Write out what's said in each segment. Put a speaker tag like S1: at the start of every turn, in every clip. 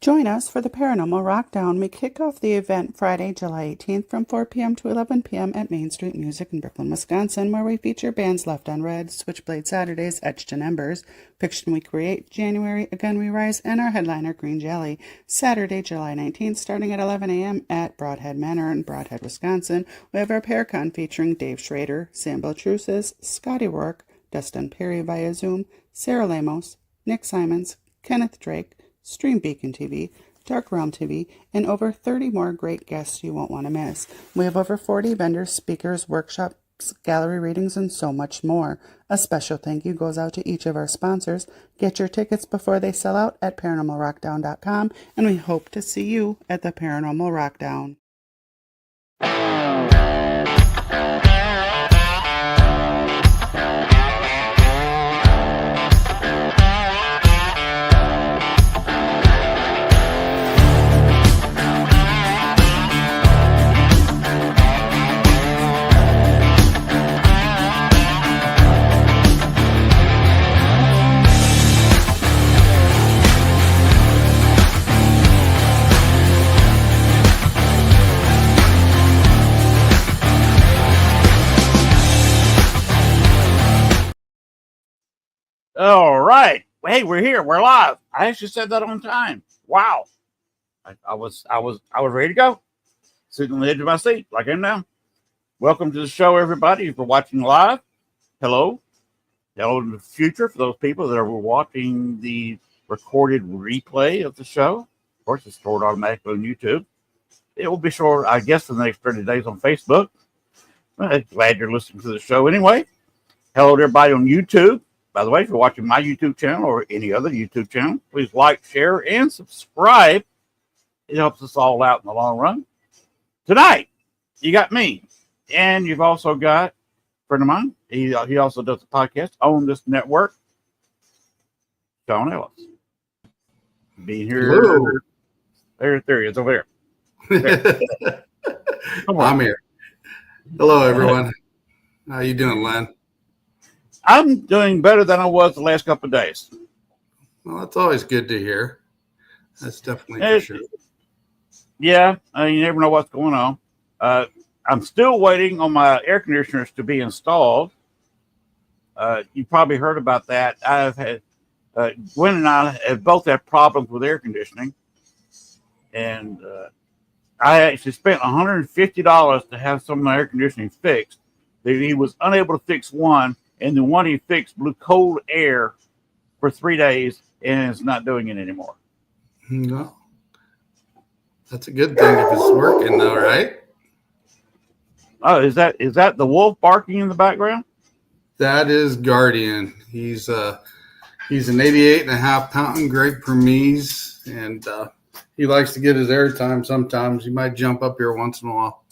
S1: Join us for the Paranormal Rockdown. We kick off the event Friday, July 18th from 4 p.m. to 11 p.m. at Main Street Music in Brooklyn, Wisconsin, where we feature bands Left on Red, Switchblade Saturdays, Etched in Embers, Fiction We Create, January, Again We Rise, and our headliner, Green Jelly. Saturday, July 19th, starting at 11 a.m. at Broadhead Manor in Broadhead, Wisconsin, we have our Paracon featuring Dave Schrader, Sam Beltrusis, Scotty Rourke, Dustin Perry via Zoom, Sarah Lamos, Nick Simons, Kenneth Drake, Stream Beacon TV, Dark Realm TV, and over 30 more great guests you won't want to miss. We have over 40 vendors, speakers, workshops, gallery readings, and so much more. A special thank you goes out to each of our sponsors. Get your tickets before they sell out at paranormalrockdown.com, and we hope to see you at the Paranormal Rockdown.
S2: All right. Hey, we're here. We're live. I actually said that on time. Wow. I was ready to go. Sitting on the edge of my seat like I am now. Welcome to the show, everybody. If you're watching live, hello. Hello in the future for those people that are watching the recorded replay of the show. Of course, it's stored automatically on YouTube. It will be stored, I guess, for the next 30 days on Facebook. I'm glad you're listening to the show anyway. Hello to everybody on YouTube. By the way, if you're watching my YouTube channel or any other YouTube channel, please like, share, and subscribe. It helps us all out in the long run. Tonight, you got me, and you've also got a friend of mine. He also does a podcast on this network, Shawn Ellis. Being here. There he is over there.
S3: I'm here. Hello, everyone. How you doing, Len?
S2: I'm doing better than I was the last couple of days.
S3: Well, that's always good to hear. That's definitely for sure.
S2: Yeah, you never know what's going on. I'm still waiting on my air conditioners to be installed. You probably heard about that. I've had Gwen and I have both had problems with air conditioning, and I actually spent $150 to have some of my air conditioning fixed. He was unable to fix one. And the one he fixed blew cold air for 3 days, and it's not doing it anymore.
S3: No, that's a good thing if it's working, though, right?
S2: Oh, is that the wolf barking in the background?
S3: That is Guardian. He's an 88.5-pound Great Burmese, and he likes to get his airtime. Sometimes he might jump up here once in a while.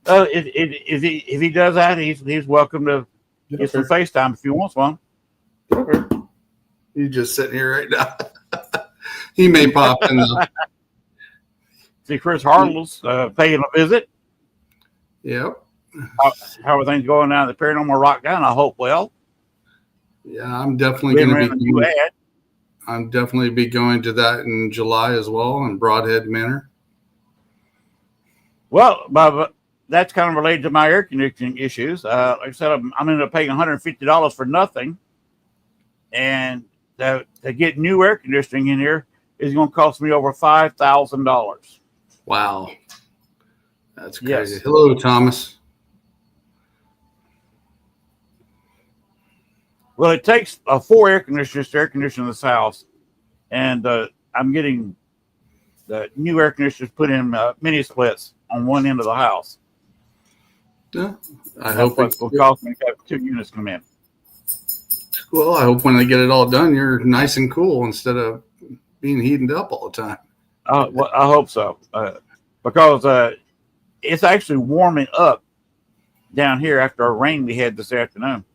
S2: If he does that, he's welcome to. Get some FaceTime if you want one.
S3: He's just sitting here right now. He may pop in.
S2: See Chris Hartle's paying a visit.
S3: Yep.
S2: How are things going down at the Paranormal Rockdown? I hope well.
S3: Yeah, I'm definitely going to be. I'm definitely be going to that in July as well in Broadhead Manor.
S2: Well, Bob. That's kind of related to my air conditioning issues. Like I said, I'm ended up paying $150 for nothing. And to get new air conditioning in here is going to cost me over $5,000.
S3: Wow. That's crazy.
S2: Yes.
S3: Hello, Thomas.
S2: Well, it takes 4 air conditioners to air condition this house. And I'm getting the new air conditioners put in mini splits on one end of the house.
S3: Yeah, I hope
S2: it will cost me to have 2 units come in.
S3: Well, I hope when they get it all done, you're nice and cool instead of being heated up all the time.
S2: Well, I hope so, because it's actually warming up down here after our rain we had this afternoon.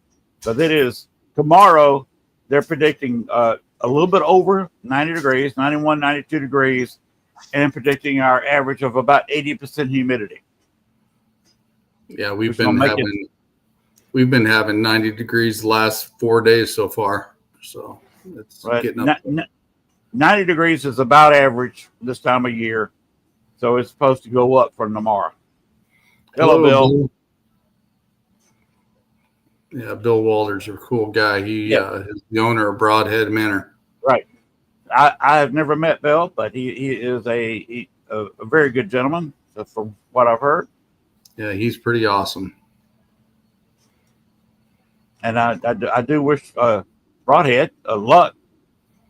S2: So that is tomorrow. They're predicting a little bit over 90 degrees, 91, 92 degrees, and predicting our average of about 80% humidity.
S3: Yeah, we've been having 90 degrees the last 4 days so far. So it's getting up.
S2: 90 degrees is about average this time of year, so it's supposed to go up from tomorrow. Hello, Bill.
S3: Yeah, Bill Walters is a cool guy. He is the owner of Broadhead Manor.
S2: Right. I have never met Bill, but he is a very good gentleman, from what I've heard.
S3: Yeah, he's pretty awesome.
S2: And I do wish Broadhead luck,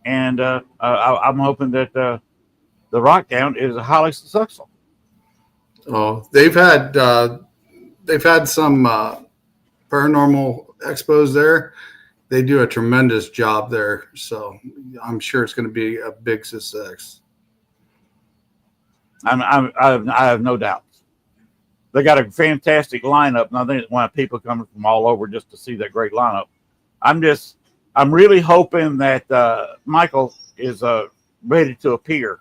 S2: and I'm hoping that the Rockdown is highly successful.
S3: Oh, they've had some paranormal expos there. They do a tremendous job there, so I'm sure it's going to be a big success.
S2: I have no doubts. They got a fantastic lineup, and I think it's why people coming from all over just to see that great lineup. I'm really hoping that Michael is ready to appear,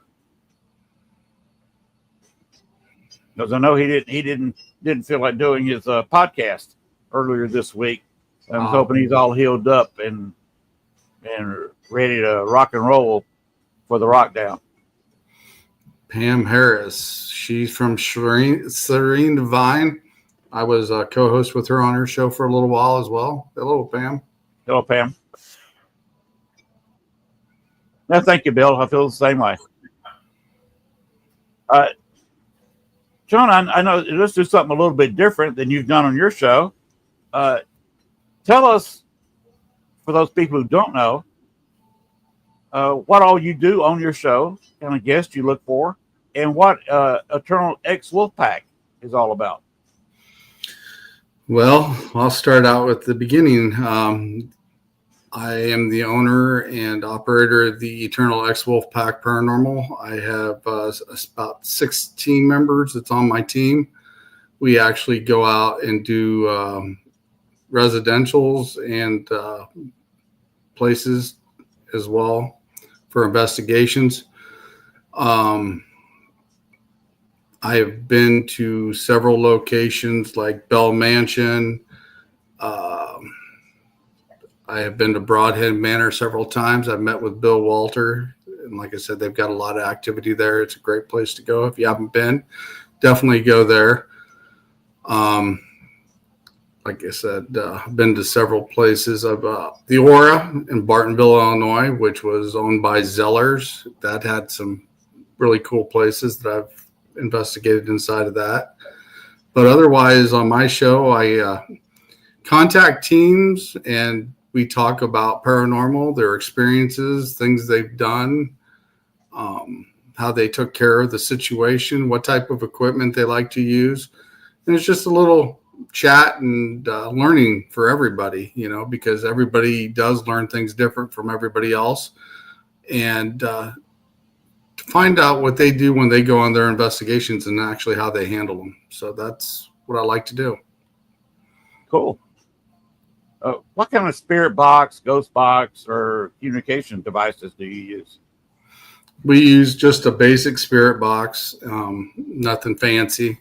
S2: because I know he didn't feel like doing his podcast earlier this week. I'm hoping he's all healed up and ready to rock and roll for the Rockdown.
S3: Pam Harris, she's from Serene Divine. I was a co-host with her on her show for a little while as well. Hello, Pam.
S2: Hello, Pam. No, thank you, Bill. I feel the same way. Shawn, I know, let's do something a little bit different than you've done on your show. Tell us, for those people who don't know, what all you do on your show, kind of guests you look for, and what Eternal X Wolfpack is all about.
S3: Well, I'll start out with the beginning. I am the owner and operator of the Eternal X Wolfpack Paranormal. I have about 6 team members that's on my team. We actually go out and do residentials and places as well for investigations. I have been to several locations like Bell Mansion. I have been to Broadhead Manor several times. I've met with Bill Walter. And like I said, they've got a lot of activity there. It's a great place to go. If you haven't been, definitely go there. Like I said, I've been to several places. Of the Aura in Bartonville, Illinois, which was owned by Zellers. That had some really cool places that I've investigated inside of that. But otherwise, on my show, I contact teams and we talk about paranormal, their experiences, things they've done, how they took care of the situation, what type of equipment they like to use. And it's just a little chat and learning for everybody, because everybody does learn things different from everybody else. And to find out what they do when they go on their investigations and actually how they handle them. So that's what I like to do.
S2: Cool. What kind of spirit box, ghost box, or communication devices do you use?
S3: We use just a basic spirit box, nothing fancy.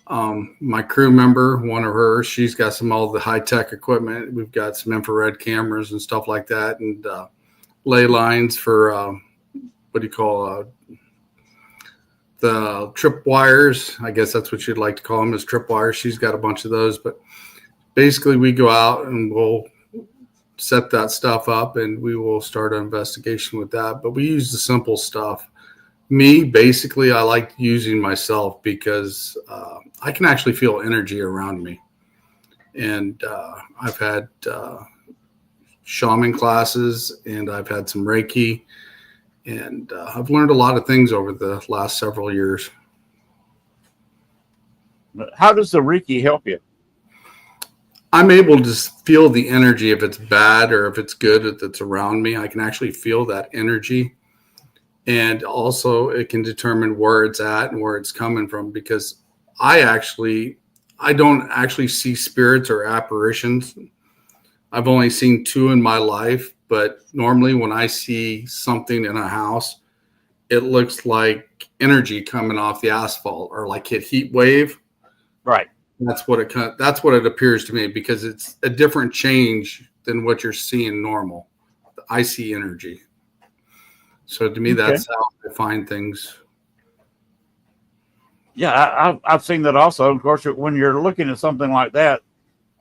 S3: My crew member, one of hers, she's got all the high-tech equipment. We've got some infrared cameras and stuff like that, and ley lines for the trip wires. I guess that's what you'd like to call them, is trip wires. She's got a bunch of those, but basically we go out and we'll set that stuff up and we will start an investigation with that. But we use the simple stuff. Me, basically, I like using myself because I can actually feel energy around me. And I've had shaman classes and I've had some Reiki. And I've learned a lot of things over the last several years.
S2: How does the Reiki help you?
S3: I'm able to feel the energy, if it's bad or if it's good that's around me. I can actually feel that energy. And also it can determine where it's at and where it's coming from, because I don't actually see spirits or apparitions. I've only seen 2 in my life, but normally when I see something in a house, it looks like energy coming off the asphalt or like hit heat wave.
S2: Right.
S3: That's what it appears to me, because it's a different change than what you're seeing normal. I see energy. So to me,
S2: Okay.
S3: that's how I find things.
S2: Yeah, I've seen that also. Of course, when you're looking at something like that,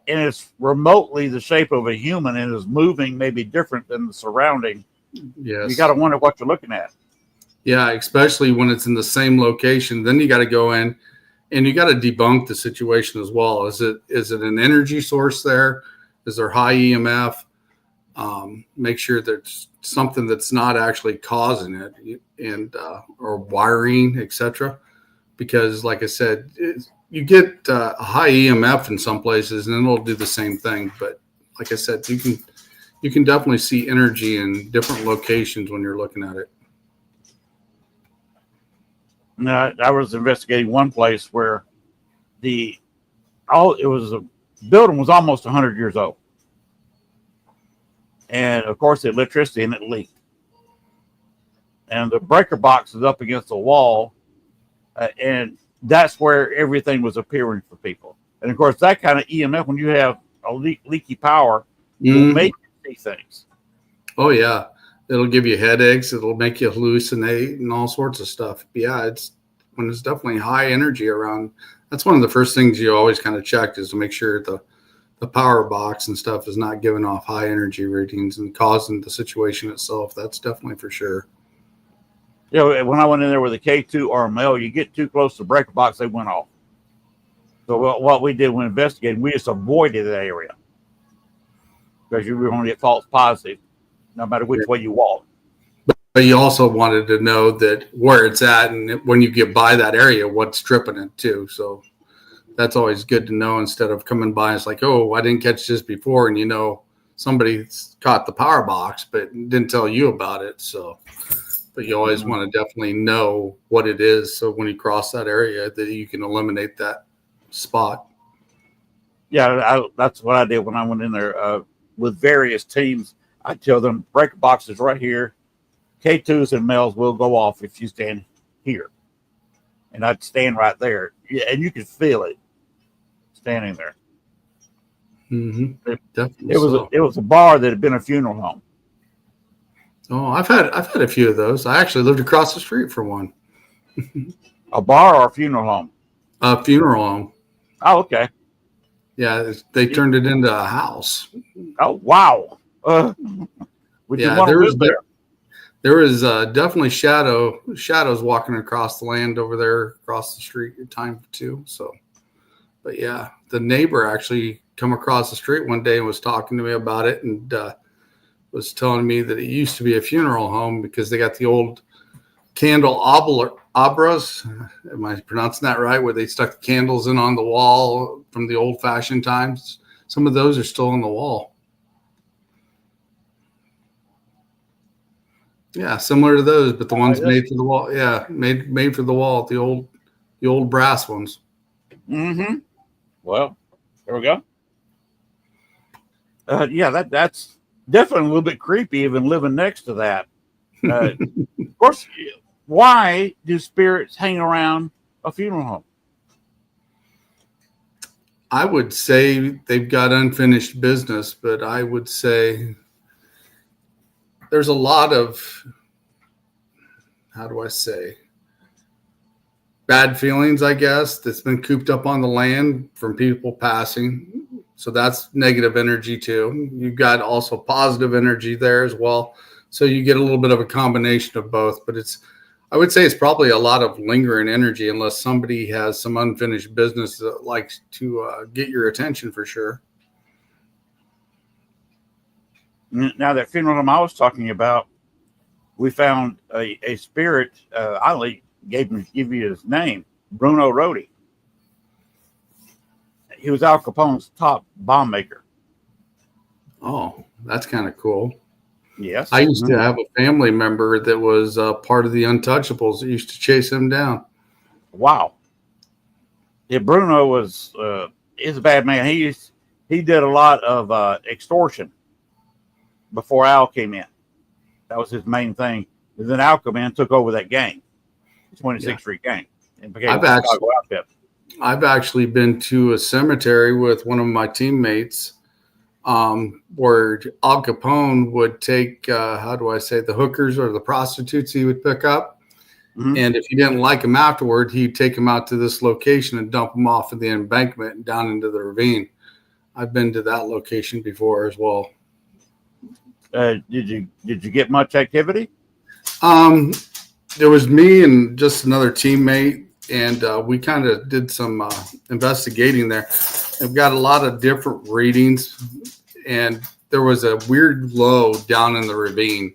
S2: and it's remotely the shape of a human and is moving maybe different than the surrounding, you got
S3: Yes.
S2: to wonder what you're looking at.
S3: Yeah, especially when it's in the same location. Then you got to go in and you got to debunk the situation as well. Is it an energy source there? Is there high EMF? Make sure there's something that's not actually causing it, and or wiring, etc. Because, like I said, you get a high EMF in some places, and then it'll do the same thing. But like I said, you can definitely see energy in different locations when you're looking at it.
S2: Now, I was investigating one place where it was a building was almost 100 years old, and of course the electricity in it leaked, and the breaker box is up against the wall, and that's where everything was appearing for people. And of course, that kind of EMF, when you have a leaky power, will make you see things.
S3: Oh yeah, it'll give you headaches. It'll make you hallucinate and all sorts of stuff. But yeah, it's when it's definitely high energy around. That's one of the first things you always kind of check is to make sure the power box and stuff is not giving off high energy readings and causing the situation itself. That's definitely for sure.
S2: You know, when I went in there with a K2 RML, you get too close to the breaker box, they went off. So what we did when investigating, we just avoided that area because you were going to get false positive no matter which way you walk.
S3: But you also wanted to know that where it's at, and when you get by that area, what's tripping it too. So that's always good to know instead of coming by and it's like, oh, I didn't catch this before, and you know somebody caught the power box but didn't tell you about it. So, but you always want to definitely know what it is, so when you cross that area, that you can eliminate that spot.
S2: Yeah, that's what I did when I went in there with various teams. I tell them breaker boxes right here. K2s and males will go off if you stand here. And I'd stand right there. Yeah, and you could feel it standing there.
S3: Mm-hmm.
S2: It was a bar that had been a funeral home.
S3: Oh, I've had a few of those. I actually lived across the street from one.
S2: A bar or a funeral home?
S3: A funeral home.
S2: Oh, okay.
S3: Yeah, they turned it into a house.
S2: Oh, wow. Would you want to live there?
S3: There was definitely shadows walking across the land over there across the street at time too. So, but yeah, the neighbor actually come across the street one day and was talking to me about it, and was telling me that it used to be a funeral home because they got the old candelabras. Am I pronouncing that right? Where they stuck the candles in on the wall from the old fashioned times. Some of those are still on the wall. Yeah, similar to those, but the ones made for the wall. Yeah, made for the wall. The old brass ones.
S2: Mm-hmm. Well, there we go. Yeah, that's definitely a little bit creepy, even living next to that. Of course, why do spirits hang around a funeral home?
S3: I would say they've got unfinished business, but I would say there's a lot of, how do I say, bad feelings, I guess, that's been cooped up on the land from people passing. So that's negative energy too. You've got also positive energy there as well. So you get a little bit of a combination of both, but I would say it's probably a lot of lingering energy unless somebody has some unfinished business that likes to get your attention for sure.
S2: Now, that funeral home I was talking about, we found a spirit. I give you his name, Bruno Rodi. He was Al Capone's top bomb maker.
S3: Oh, that's kind of cool.
S2: Yes.
S3: I used to have a family member that was part of the Untouchables that used to chase him down.
S2: Wow. Yeah, Bruno was is a bad man. He did a lot of extortion before Al came in. That was his main thing. And then Al came in and took over that gang, the 26th Street gang, and became a Chicago outfit.
S3: I've actually been to a cemetery with one of my teammates where Al Capone would take, the hookers or the prostitutes he would pick up. Mm-hmm. And if he didn't like them afterward, he'd take them out to this location and dump them off at the embankment and down into the ravine. I've been to that location before as well.
S2: Did you get much activity?
S3: There was me and just another teammate, and we kind of did some investigating there. I've got a lot of different readings, and there was a weird glow down in the ravine,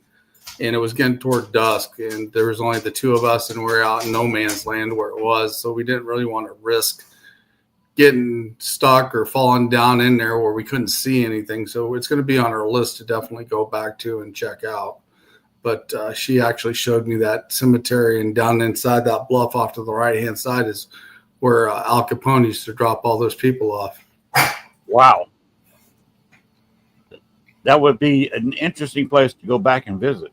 S3: and it was getting toward dusk, and there was only the two of us, and we're out in no man's land where it was, so we didn't really want to risk getting stuck or falling down in there where we couldn't see anything. So it's going to be on our list to definitely go back to and check out. But she actually showed me that cemetery, and down inside that bluff off to the right-hand side is where Al Capone used to drop all those people off.
S2: Wow. That would be an interesting place to go back and visit.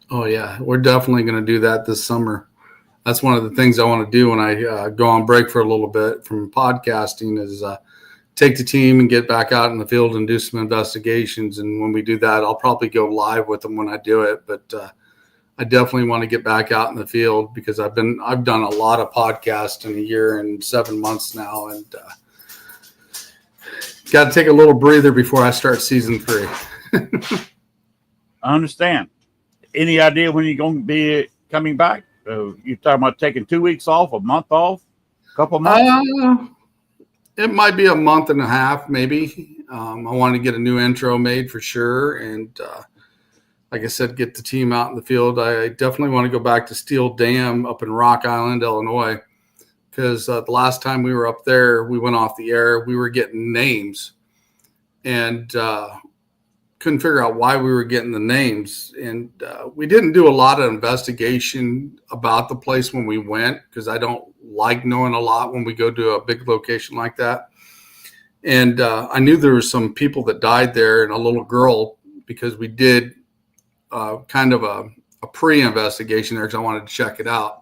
S3: Oh, yeah. We're definitely going to do that this summer. That's one of the things I want to do when I go on break for a little bit from podcasting is take the team and get back out in the field and do some investigations. And when we do that, I'll probably go live with them when I do it. But I definitely want to get back out in the field because I've done a lot of podcasts in a year and 7 months now, and got to take a little breather before I start season 3.
S2: I understand. Any idea when you're going to be coming back? You're talking about taking 2 weeks off, a month off, a couple months?
S3: It might be a month and a half, maybe. I want to get a new intro made for sure. And like I said, get the team out in the field. I definitely want to go back to Steel Dam up in Rock Island, Illinois, because the last time we were up there, we went off the air. We were getting names and couldn't figure out why we were getting the names. And we didn't do a lot of investigation about the place when we went because I don't like knowing a lot when we go to a big location like that. And I knew there were some people that died there and a little girl because we did kind of a pre-investigation there because I wanted to check it out.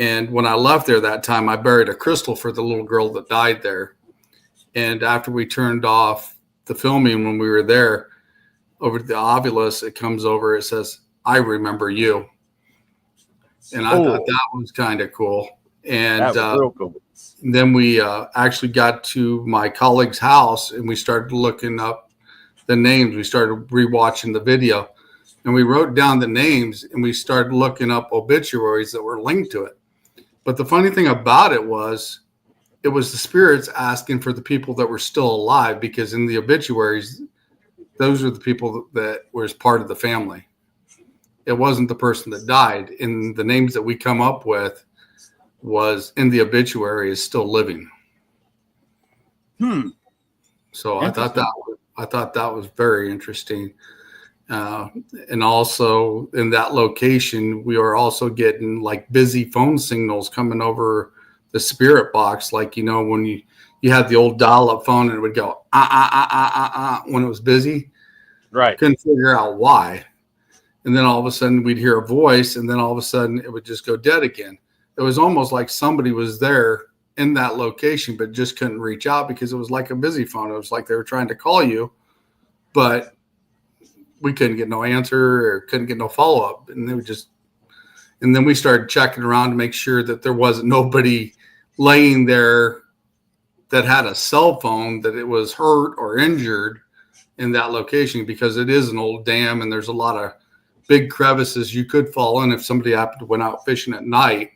S3: And when I left there that time, I buried a crystal for the little girl that died there. And after we turned off the filming when we were there, over to the Ovilus, it comes over, it says, "I remember you." And I thought that was kind of cool. And
S2: that was real cool.
S3: Then we actually got to my colleague's house and we started looking up the names. We started rewatching the video and we wrote down the names and we started looking up obituaries that were linked to it. But the funny thing about it was the spirits asking for the people that were still alive, because in the obituaries, those are the people that was part of the family. It wasn't the person that died. And the names that we come up with was in the obituary is still living. So I thought that was very interesting. And also in that location, we were also getting like busy phone signals coming over the spirit box. Like, when you had the old dial-up phone and it would go, when it was busy.
S2: Right.
S3: Couldn't figure out why. And then all of a sudden we'd hear a voice and then all of a sudden it would just go dead again. It was almost like somebody was there in that location, but just couldn't reach out because it was like a busy phone. It was like they were trying to call you, but we couldn't get no answer or couldn't get no follow-up. And then we started checking around to make sure that there wasn't nobody laying there that had a cell phone, that it was hurt or injured in that location, because it is an old dam and there's a lot of big crevices you could fall in if somebody happened to went out fishing at night.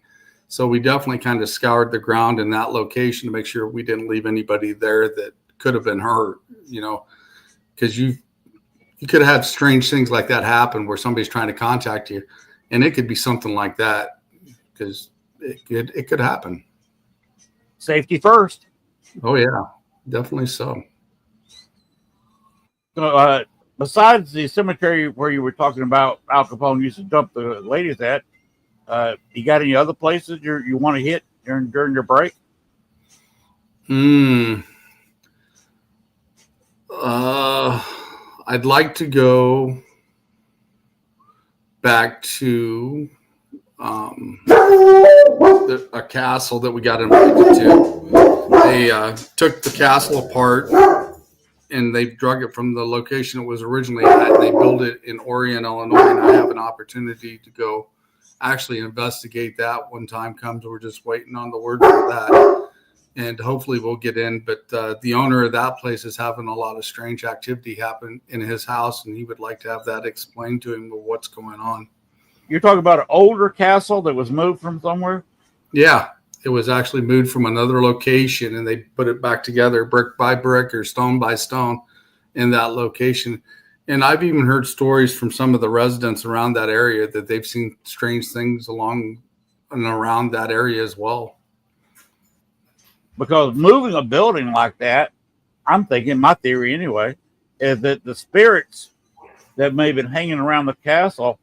S3: So we definitely kind of scoured the ground in that location to make sure we didn't leave anybody there that could have been hurt, because you could have had strange things like that happen where somebody's trying to contact you, and it could be something like that because it could happen.
S2: Safety first.
S3: Oh yeah, definitely so.
S2: Besides the cemetery where you were talking about Al Capone used to dump the ladies at, you got any other places you want to hit during your break?
S3: I'd like to go back to a castle that we got invited to. They took the castle apart and they've drug it from the location it was originally at, and they built it in Orion, Illinois. And I have an opportunity to go actually investigate that when time comes. We're just waiting on the word for that, and hopefully we'll get in. But the owner of that place is having a lot of strange activity happen in his house, and he would like to have that explained to him of what's going on.
S2: You're talking about an older castle that was moved from somewhere?
S3: Yeah, it was actually moved from another location, and they put it back together brick by brick or stone by stone in that location. And I've even heard stories from some of the residents around that area that they've seen strange things along and around that area as well.
S2: Because moving a building like that, I'm thinking, my theory anyway, is that the spirits that may have been hanging around the castle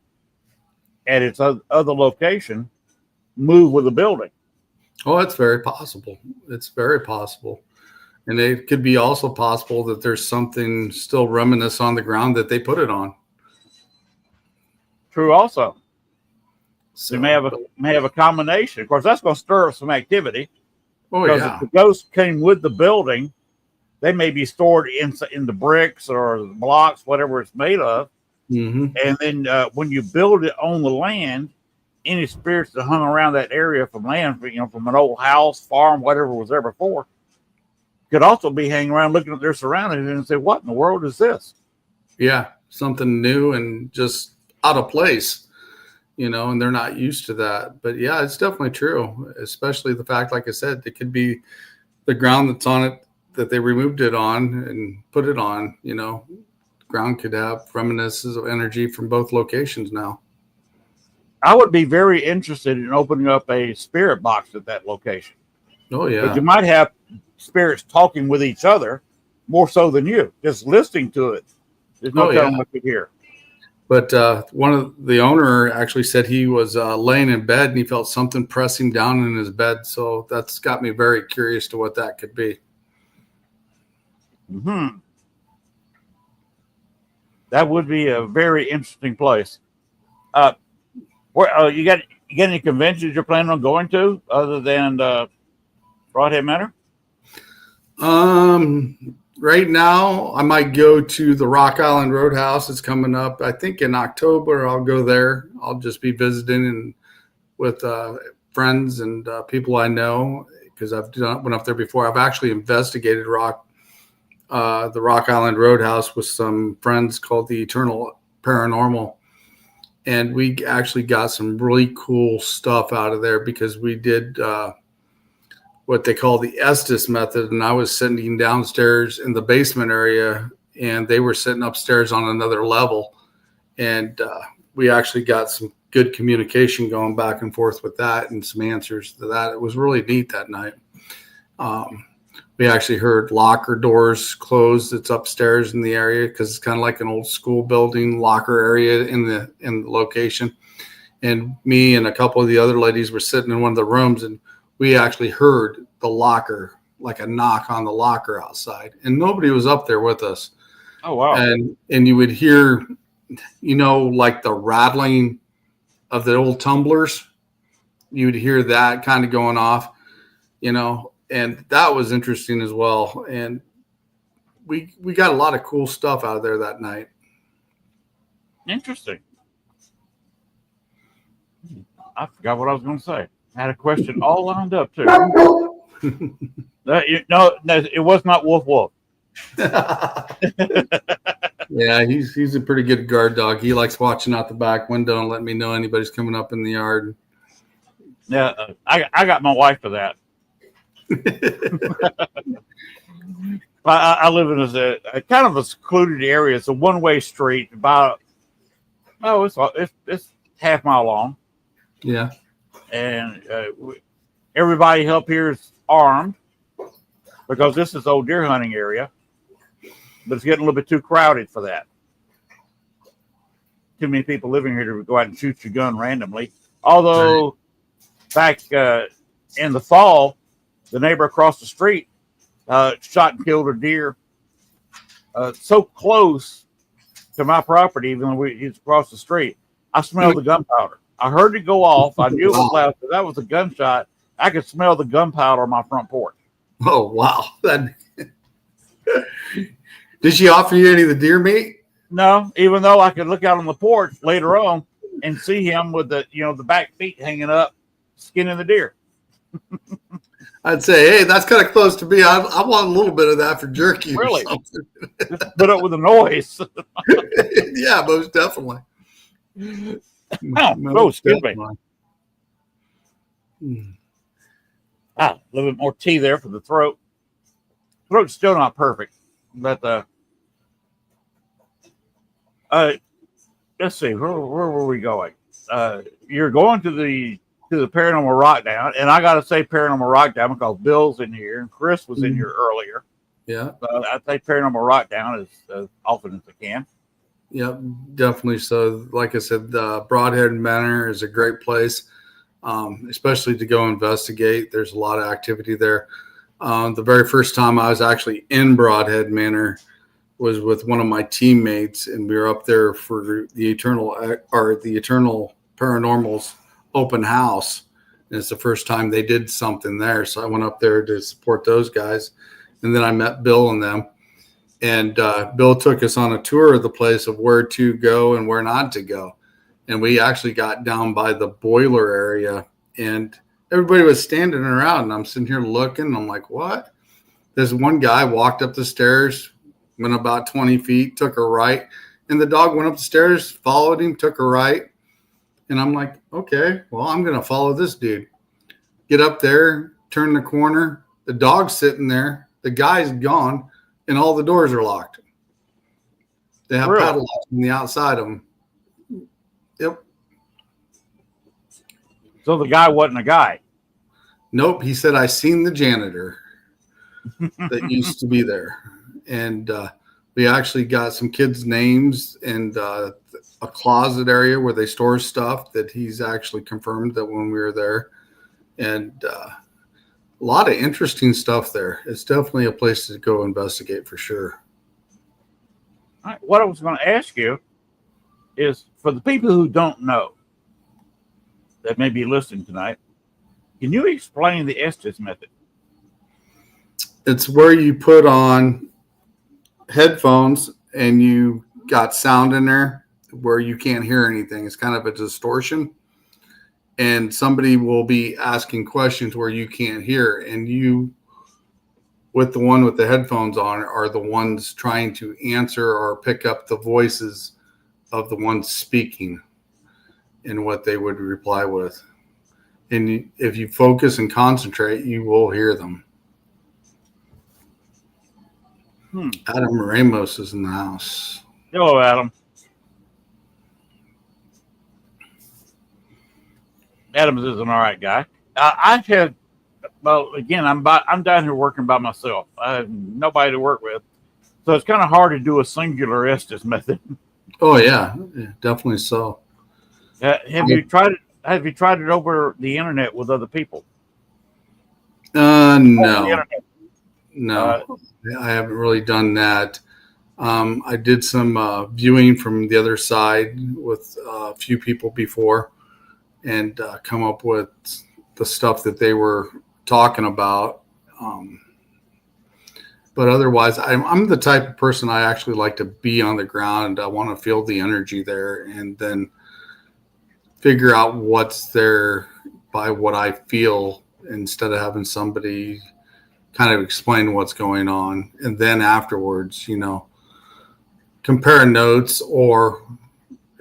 S2: at its other location move with the building.
S3: Oh, it's very possible. It's very possible. And it could be also possible that there's something still reminiscent on the ground that they put it on.
S2: True also.
S3: So
S2: They may have a combination. Of course, that's going to stir up some activity.
S3: oh
S2: Because
S3: yeah.
S2: if the ghost came with the building, they may be stored in the bricks or the blocks, whatever it's made of.
S3: Mm-hmm.
S2: And then when you build it on the land, any spirits that hung around that area from land, from an old house, farm, whatever was there before, could also be hanging around looking at their surroundings and say, what in the world is this?
S3: Yeah, something new and just out of place, and they're not used to that. But yeah, it's definitely true, especially the fact, like I said, it could be the ground that's on it that they removed it on and put it on. Ground could have reminiscences of energy from both locations now.
S2: I would be very interested in opening up a spirit box at that location.
S3: Oh yeah.
S2: But you might have spirits talking with each other more so than you, just listening to it. There's no telling what you hear.
S3: But one of the owner actually said he was laying in bed and he felt something pressing down in his bed. So that's got me very curious to what that could be.
S2: Mm-hmm. That would be a very interesting place. Where you got any conventions you're planning on going to other than Broadhead Manor?
S3: Right now, I might go to the Rock Island Roadhouse. It's coming up, I think, in October. I'll go there. I'll just be visiting and with friends and people I know because I've went up there before. I've actually investigated the Rock Island Roadhouse with some friends called the Eternal Paranormal. And we actually got some really cool stuff out of there because we did what they call the Estes method. And I was sitting downstairs in the basement area and they were sitting upstairs on another level. And we actually got some good communication going back and forth with that and some answers to that. It was really neat that night. We actually heard locker doors closed. It's upstairs in the area because it's kind of like an old school building locker area in the location. And me and a couple of the other ladies were sitting in one of the rooms and we actually heard the locker, like a knock on the locker outside, and nobody was up there with us.
S2: Oh, wow.
S3: And you would hear, like the rattling of the old tumblers. You would hear that kind of going off, and that was interesting as well. And we got a lot of cool stuff out of there that night.
S2: Interesting. I forgot what I was going to say. I had a question all lined up too. No, it was not Wolf Wolf.
S3: Yeah, he's a pretty good guard dog. He likes watching out the back window and letting me know anybody's coming up in the yard.
S2: Yeah, I got my wife for that. I live in a kind of a secluded area. It's a one-way street. It's half mile long.
S3: Yeah.
S2: And everybody up here is armed because this is old deer hunting area, but it's getting a little bit too crowded for that. Too many people living here to go out and shoot your gun randomly. Although back in the fall, the neighbor across the street shot and killed a deer so close to my property, even though he's across the street. I smelled the gunpowder. I heard it go off. I knew it was loud. That was a gunshot. I could smell the gunpowder on my front porch.
S3: Oh, wow. Did Did she offer you any of the deer meat?
S2: No, even though I could look out on the porch later on and see him with the the back feet hanging up, skinning the deer.
S3: I'd say, hey, that's kind of close to me. I want a little bit of that for jerky
S2: Really?
S3: or something.
S2: Just put up with the noise.
S3: Yeah, most definitely.
S2: Oh, excuse me. A little bit more tea there for the throat. Throat's still not perfect, but let's see, where were we going? You're going to the Paranormal Rockdown, and I got to say Paranormal Rockdown because Bill's in here and Chris was in here earlier.
S3: Yeah,
S2: I say Paranormal Rockdown as often as I can.
S3: Yep, definitely. So, like I said, Broadhead Manor is a great place, especially to go investigate. There's a lot of activity there. The very first time I was actually in Broadhead Manor was with one of my teammates, and we were up there for the Eternal Paranormal's open house. And it's the first time they did something there. So I went up there to support those guys. And then I met Bill and them. And Bill took us on a tour of the place of where to go and where not to go. And we actually got down by the boiler area, and everybody was standing around. And I'm sitting here looking. I'm like, what? This one guy walked up the stairs, went about 20 feet, took a right. And the dog went up the stairs, followed him, took a right. And I'm like, okay, well, I'm going to follow this dude. Get up there, turn the corner. The dog's sitting there. The guy's gone, and all the doors are locked. They have padlocks on the outside of them. Yep.
S2: So the guy wasn't a guy.
S3: Nope. He said, I seen the janitor that used to be there. And we actually got some kids' names and a closet area where they store stuff that he's actually confirmed that when we were there. And a lot of interesting stuff there. It's definitely a place to go investigate for sure.
S2: All right, what I was going to ask you is, for the people who don't know that may be listening tonight, can you explain the Estes method?
S3: It's where you put on headphones and you got sound in there where you can't hear anything. It's kind of a distortion. And somebody will be asking questions where you can't hear. And you, with the one with the headphones on, are the ones trying to answer or pick up the voices of the ones speaking and what they would reply with. And if you focus and concentrate, you will hear them. Adam Ramos is in the house.
S2: Hello, Adam. Adams is an all right guy. I've had, well, again, I'm down here working by myself. I have nobody to work with, so it's kind of hard to do a singular Estes method.
S3: Oh yeah, definitely so.
S2: Have you tried it? Have you tried it over the internet with other people?
S3: No, I haven't really done that. I did some viewing from the other side with a few people before, and come up with the stuff that they were talking about. But otherwise, I'm the type of person, I actually like to be on the ground. I want to feel the energy there and then figure out what's there by what I feel, instead of having somebody kind of explain what's going on. And then afterwards, compare notes or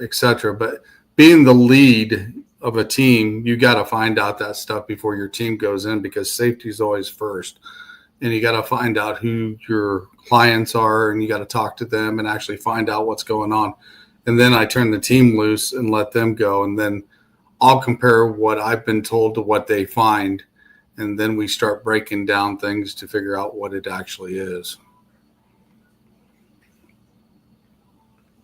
S3: etc. But being the lead of a team, you got to find out that stuff before your team goes in, because safety is always first. And you got to find out who your clients are, and you got to talk to them and actually find out what's going on. And then I turn the team loose and let them go. And then I'll compare what I've been told to what they find. And then we start breaking down things to figure out what it actually is.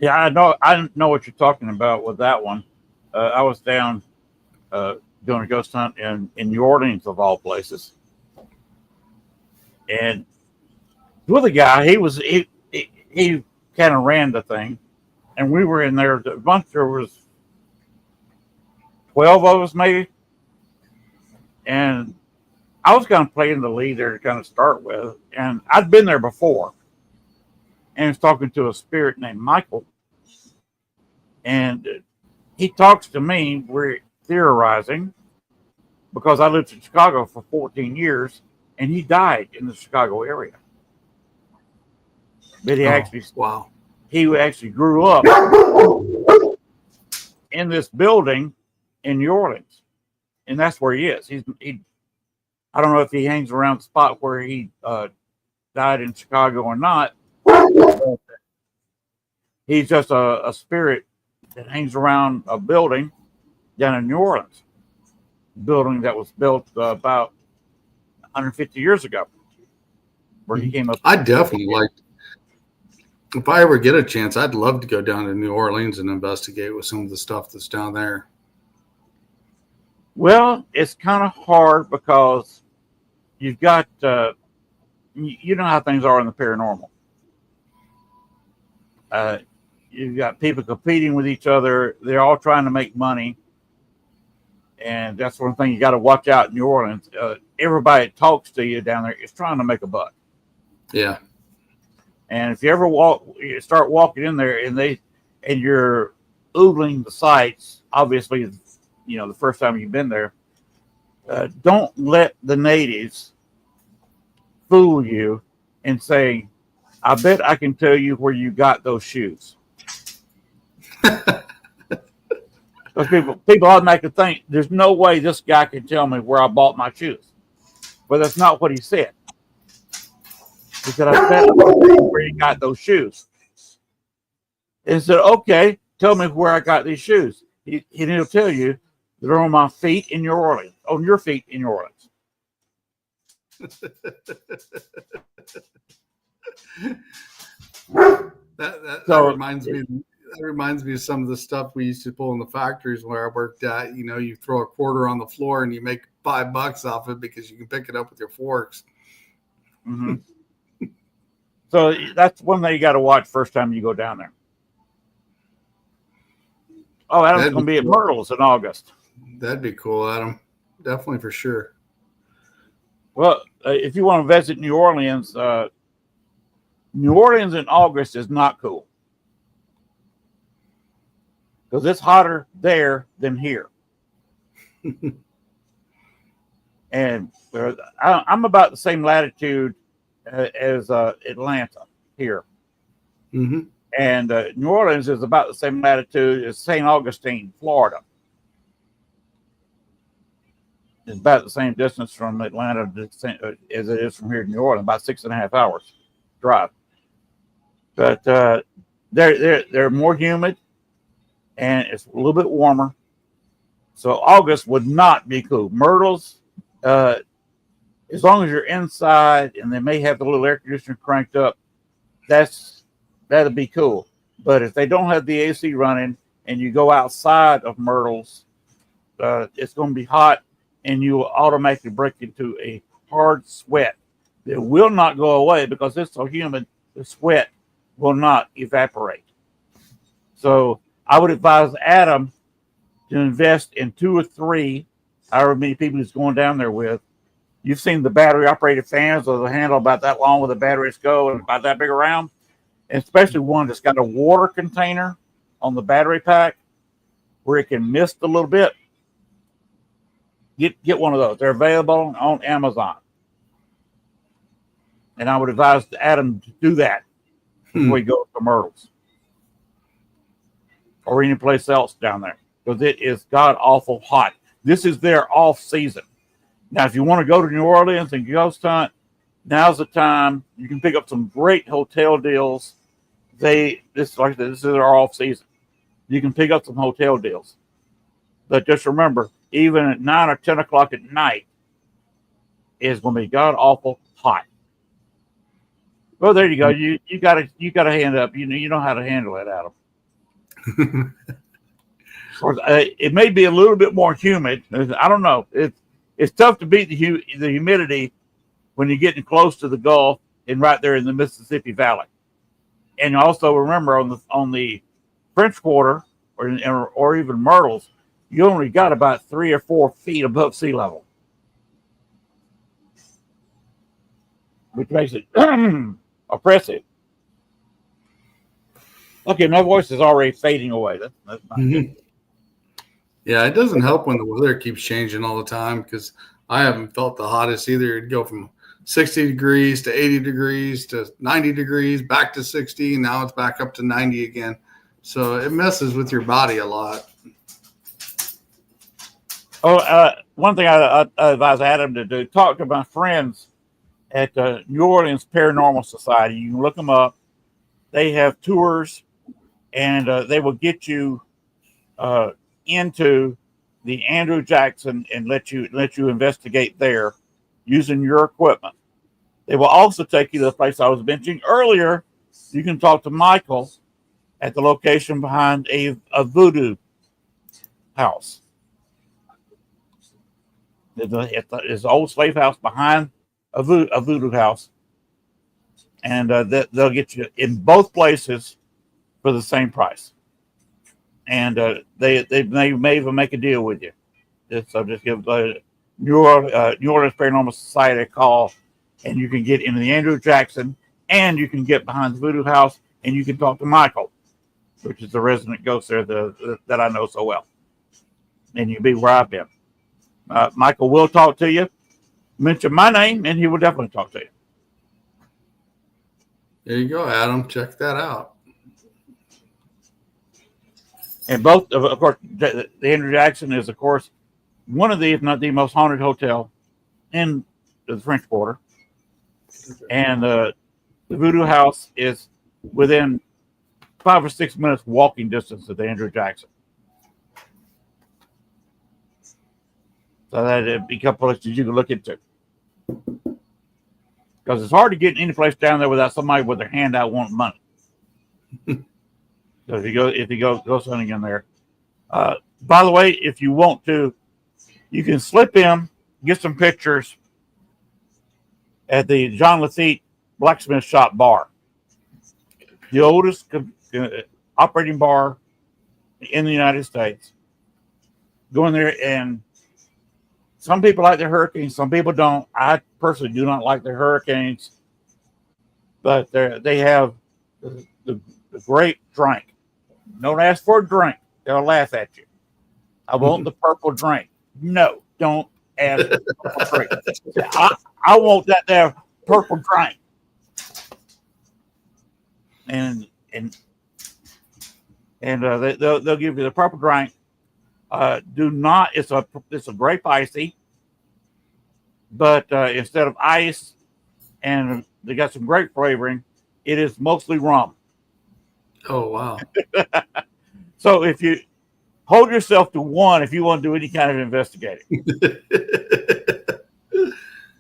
S2: Yeah, I know what you're talking about with that one. I was down doing a ghost hunt in New Orleans, of all places. And with a guy, he kind of ran the thing, and we were in there. A bunch, there was 12 of us maybe, and I was kind of playing the lead there to kind of start with, and I'd been there before, and was talking to a spirit named Michael. And he talks to me. We're theorizing because I lived in Chicago for 14 years, and he died in the Chicago area. But he actually grew up in this building in New Orleans, and that's where he is. I don't know if he hangs around the spot where he died in Chicago or not. He's just a spirit that hangs around a building down in New Orleans, building that was built about 150 years ago, where he came up.
S3: I definitely like. If I ever get a chance, I'd love to go down to New Orleans and investigate with some of the stuff that's down there.
S2: Well, it's kind of hard because you've got, you know how things are in the paranormal. You've got people competing with each other. They're all trying to make money. And that's one thing you got to watch out in New Orleans. Everybody that talks to you down there is trying to make a buck.
S3: Yeah.
S2: And if you ever start walking in there and you're oogling the sights, obviously, you know, the first time you've been there, don't let the natives fool you and say, I bet I can tell you where you got those shoes. Because people automatically think there's no way this guy can tell me where I bought my shoes. But that's not what he said. He said, I bet I can tell you where you got those shoes. And he said, okay, tell me where I got these shoes. He'll tell you they're on my feet in New Orleans, on your feet in New Orleans.
S3: That reminds me. That reminds me of some of the stuff we used to pull in the factories where I worked at. You know, you throw a quarter on the floor and you make $5 off it because you can pick it up with your forks.
S2: Mm-hmm. So that's one thing you got to watch first time you go down there. Oh, Adam's going to be at Myrtle's in August.
S3: That'd be cool, Adam. Definitely for sure.
S2: Well, if you want to visit New Orleans in August is not cool. Because it's hotter there than here. And I'm about the same latitude as Atlanta here.
S3: Mm-hmm.
S2: And New Orleans is about the same latitude as St. Augustine, Florida. It's about the same distance from Atlanta as it is from here to New Orleans, about 6.5 hours drive. But they're more humid. And it's a little bit warmer. So August would not be cool. Myrtle's, as long as you're inside and they may have the little air conditioner cranked up, that'll be cool. But if they don't have the AC running and you go outside of Myrtle's, it's going to be hot and you will automatically break into a hard sweat. It will not go away because it's so humid, the sweat will not evaporate. So I would advise Adam to invest in 2 or 3, however many people he's going down there with. You've seen the battery-operated fans with a handle about that long where the batteries go and about that big around, and especially one that's got a water container on the battery pack where it can mist a little bit. Get one of those. They're available on Amazon. And I would advise Adam to do that before he goes to Myrtle's. Or any place else down there, because it is god awful hot. This is their off season. Now, if you want to go to New Orleans and ghost hunt, now's the time. You can pick up some great hotel deals. This is their off season. You can pick up some hotel deals, but just remember, even at 9 or 10 o'clock at night, it's going to be god awful hot. Well, there you go. You got a hand up. You know how to handle it, Adam. It may be a little bit more humid. I don't know. It's tough to beat the humidity when you're getting close to the Gulf and right there in the Mississippi Valley. And also remember on the French Quarter or even Myrtle's, you only got about 3 or 4 feet above sea level, which makes it oppressive. Okay, my voice is already fading away. That's not good.
S3: Mhm. Yeah, it doesn't help when the weather keeps changing all the time because I haven't felt the hottest either. It'd go from 60 degrees to 80 degrees to 90 degrees, back to 60. Now it's back up to 90 again. So it messes with your body a lot.
S2: Oh, one thing I advise Adam to do: talk to my friends at the New Orleans Paranormal Society. You can look them up. They have tours, and they will get you into the Andrew Jackson and let you investigate there using your equipment. They will also take you to the place I was mentioning earlier. You can talk to Michael at the location behind a voodoo house. It's an old slave house behind a voodoo house, and they'll get you in both places for the same price. And they may even make a deal with you. So just give New Orleans Paranormal Society a call, and you can get into the Andrew Jackson, and you can get behind the voodoo house, and you can talk to Michael, which is the resident ghost there that I know so well. And you'll be where I've been. Michael will talk to you. Mention my name, and he will definitely talk to you.
S3: There you go, Adam. Check that out.
S2: And both, of course, the Andrew Jackson is, of course, one of the, if not the most haunted hotel in the French Quarter. And the Voodoo House is within 5 or 6 minutes walking distance of the Andrew Jackson. So that'd be a couple places you can look into. Because it's hard to get any place down there without somebody with their hand out wanting money. So if you go hunting in there. By the way, if you want to, you can slip in, get some pictures at the John Lafitte Blacksmith Shop Bar, the oldest operating bar in the United States. Go in there, and some people like their hurricanes, some people don't. I personally do not like their hurricanes, but they have the great drink. Don't ask for a drink; they'll laugh at you. I want the purple drink. No, don't ask for the purple drink. I want that there purple drink. And they'll give you the purple drink. Do not. It's a grape icy, but instead of ice, and they got some grape flavoring, it is mostly rum.
S3: Oh, wow.
S2: So if you hold yourself to one, if you want to do any kind of investigating,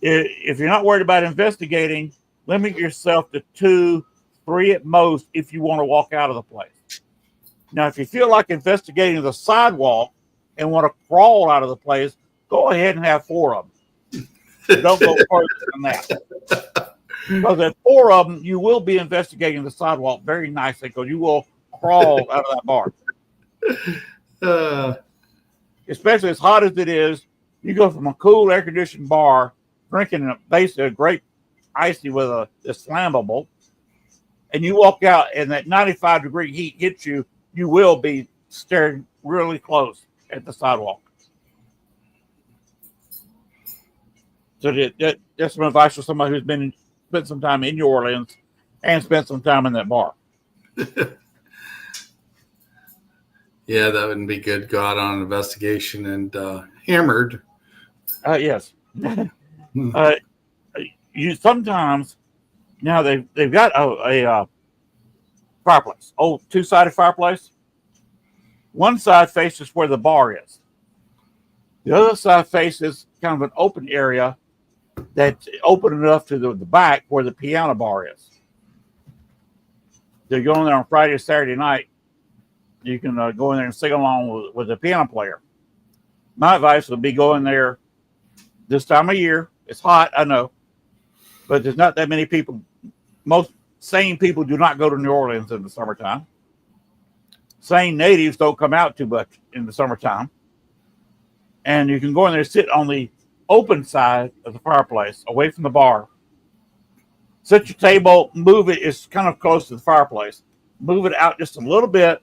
S2: if you're not worried about investigating, limit yourself to 2, 3 at most if you want to walk out of the place. Now, if you feel like investigating the sidewalk and want to crawl out of the place, go ahead and have 4 of them. Don't go further than that. Because at 4 of them, you will be investigating the sidewalk very nicely because you will crawl out of that bar. Especially as hot as it is, you go from a cool air-conditioned bar, drinking basically a grape icy with it's flammable, and you walk out and that 95-degree heat hits you, you will be staring really close at the sidewalk. So that's some advice for somebody who's spent some time in New Orleans and spent some time in that bar.
S3: Yeah, that wouldn't be good. Go out on an investigation and hammered.
S2: Yes. You sometimes now they've got a fireplace, old 2-sided fireplace. One side faces where the bar is. The other side faces kind of an open area that's open enough to the back where the piano bar is. They're going there on Friday or Saturday night. You can go in there and sing along with the piano player. My advice would be go in there this time of year. It's hot, I know, but there's not that many people. Most sane people do not go to New Orleans in the summertime. Sane natives don't come out too much in the summertime. And you can go in there and sit on the open side of the fireplace, away from the bar. Set your table, move it. It's kind of close to the fireplace. move it out just a little bit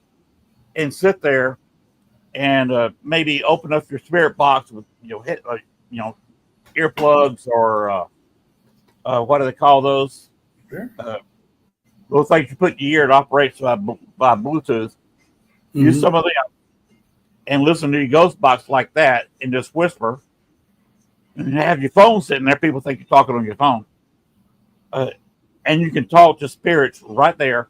S2: and sit there and maybe open up your spirit box with earplugs or what do they call those?
S3: Sure.
S2: Those things you put in your ear. It operates by Bluetooth. Use some of them and listen to your ghost box like that and just whisper. And have your phone sitting there. People think you're talking on your phone. And you can talk to spirits right there.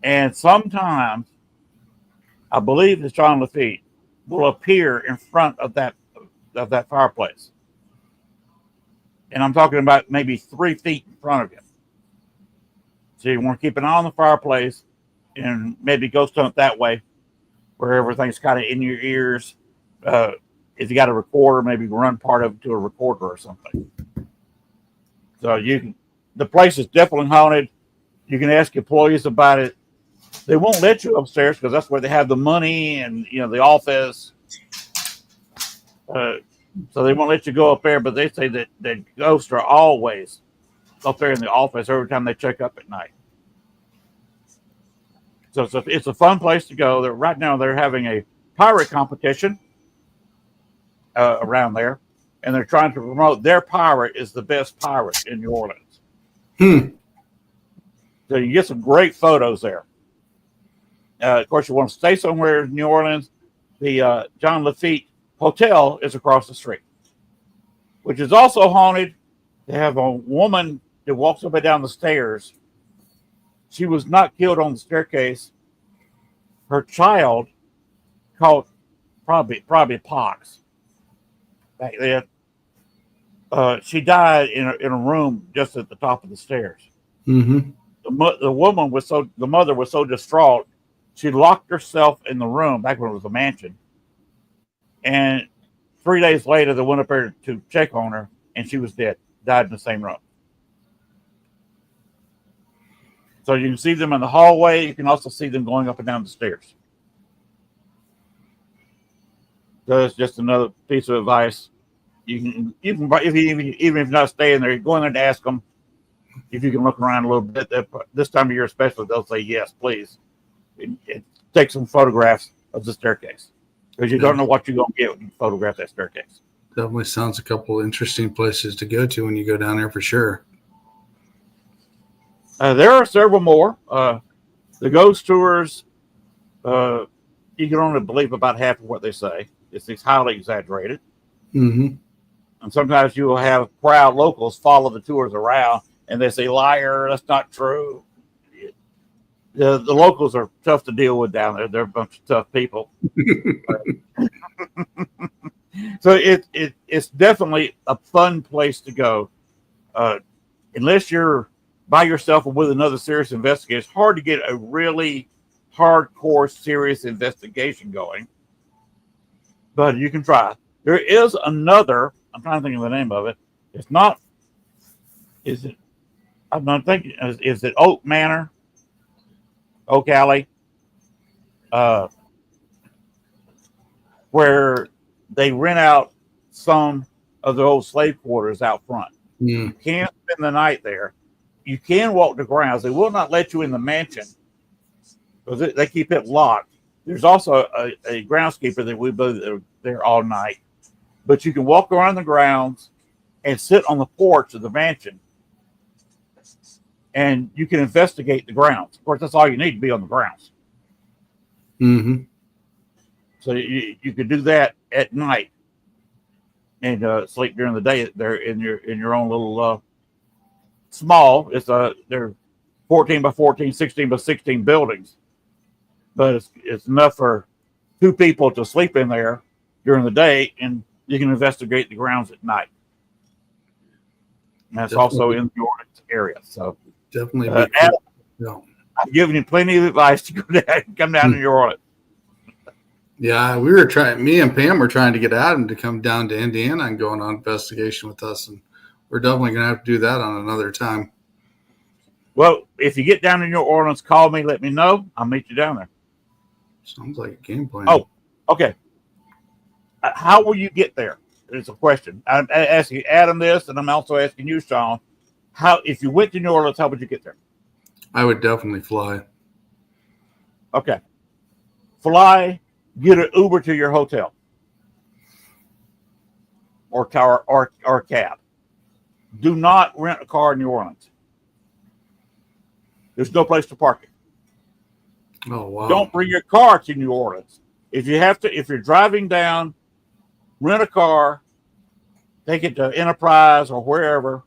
S2: And sometimes, I believe that Shawn Lafitte will appear in front of that fireplace. And I'm talking about maybe 3 feet in front of you. So you want to keep an eye on the fireplace and maybe ghost hunt that way, where everything's kind of in your ears. If you got a recorder, maybe run part of it to a recorder or something. So the place is definitely haunted. You can ask employees about it. They won't let you upstairs because that's where they have the money and the office. So they won't let you go up there. But they say that ghosts are always up there in the office every time they check up at night. So it's a fun place to go. Right now they're having a pirate competition around there, and they're trying to promote their pirate is the best pirate in New Orleans. So you get some great photos there. Of course, you want to stay somewhere in New Orleans. The John Lafitte Hotel is across the street, which is also haunted. They have a woman that walks up and down the stairs. She was not killed on the staircase. Her child caught probably pox back then. She died in a room just at the top of the stairs. The mother was so distraught, she locked herself in the room back when it was a mansion. And 3 days later, they went up there to check on her, and she was dead, died in the same room. So you can see them in the hallway. You can also see them going up and down the stairs. So that's just another piece of advice. You can even if you're not staying there, you go in there to ask them if you can look around a little bit. This time of year especially, they'll say yes, please. Take some photographs of the staircase because you don't know what you're going to get when you photograph that staircase.
S3: Definitely sounds a couple interesting places to go to when you go down there for sure.
S2: There are several more. The ghost tours, you can only believe about half of what they say. It's highly exaggerated.
S3: And
S2: sometimes you will have proud locals follow the tours around and they say, liar, that's not true. The locals are tough to deal with down there. They're a bunch of tough people. So it's definitely a fun place to go. Unless you're by yourself or with another serious investigator, it's hard to get a really hardcore serious investigation going. But you can try. There is another, I'm trying to think of the name of it. It's not, I'm not thinking, is it Oak Manor? Oak Alley? Where they rent out some of the old slave quarters out front. You can't spend the night there. You can walk the grounds. They will not let you in the mansion because they keep it locked. There's also a groundskeeper that we believe there all night. But you can walk around the grounds and sit on the porch of the mansion. And you can investigate the grounds. Of course, that's all you need to be on the grounds. So you could do that at night and sleep during the day there in your own little small. They're 14 by 14, 16 by 16 buildings, but it's enough for 2 people to sleep in there during the day, and you can investigate the grounds at night. And that's also in the Orleans area. So
S3: definitely,
S2: Adam, I've given you plenty of advice to come down to New Orleans.
S3: Yeah, we were trying. Me and Pam were trying to get Adam to come down to Indiana and go on an investigation with us, and we're definitely going to have to do that on another time.
S2: Well, if you get down to New Orleans, call me. Let me know. I'll meet you down there.
S3: Sounds like a game plan.
S2: Oh, okay. How will you get there? It's a question. I'm asking Adam this, and I'm also asking you, Shawn. If you went to New Orleans, how would you get there?
S3: I would definitely fly.
S2: Okay. Fly, get an Uber to your hotel or car or cab. Do not rent a car in New Orleans. There's no place to park it.
S3: Oh, wow.
S2: Don't bring your car to New Orleans. If you're driving down, rent a car, take it to Enterprise or wherever,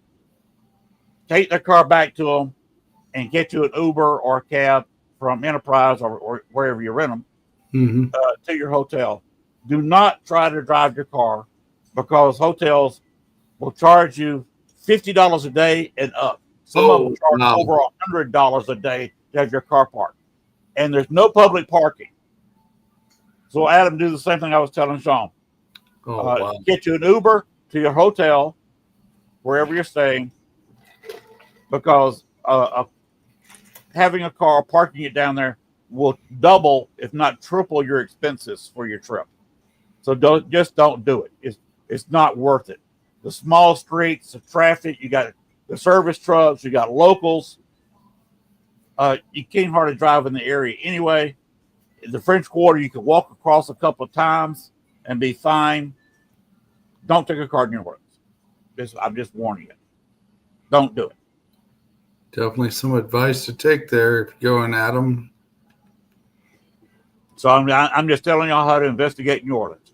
S2: take the car back to them, and get you an Uber or a cab from Enterprise or wherever you rent them
S3: Mm-hmm.
S2: To your hotel. Do not try to drive your car because hotels will charge you $50 a day and up. Some of them charge
S3: wow.
S2: over $100 a day to have your car parked, and there's no public parking. So Adam, do the same thing I was telling Shawn.
S3: Oh, wow.
S2: Get you an Uber to your hotel, wherever you're staying, because having a car, parking it down there will double, if not triple, your expenses for your trip. So don't do it. It's not worth it. The small streets, the traffic, you got the service trucks, you got locals. You can't hardly drive in the area anyway. In the French Quarter, you can walk across a couple of times and be fine. Don't take a car near work. I'm just warning you. Don't do it.
S3: Definitely some advice to take there if you're going at them.
S2: So I'm just telling y'all how to investigate New Orleans.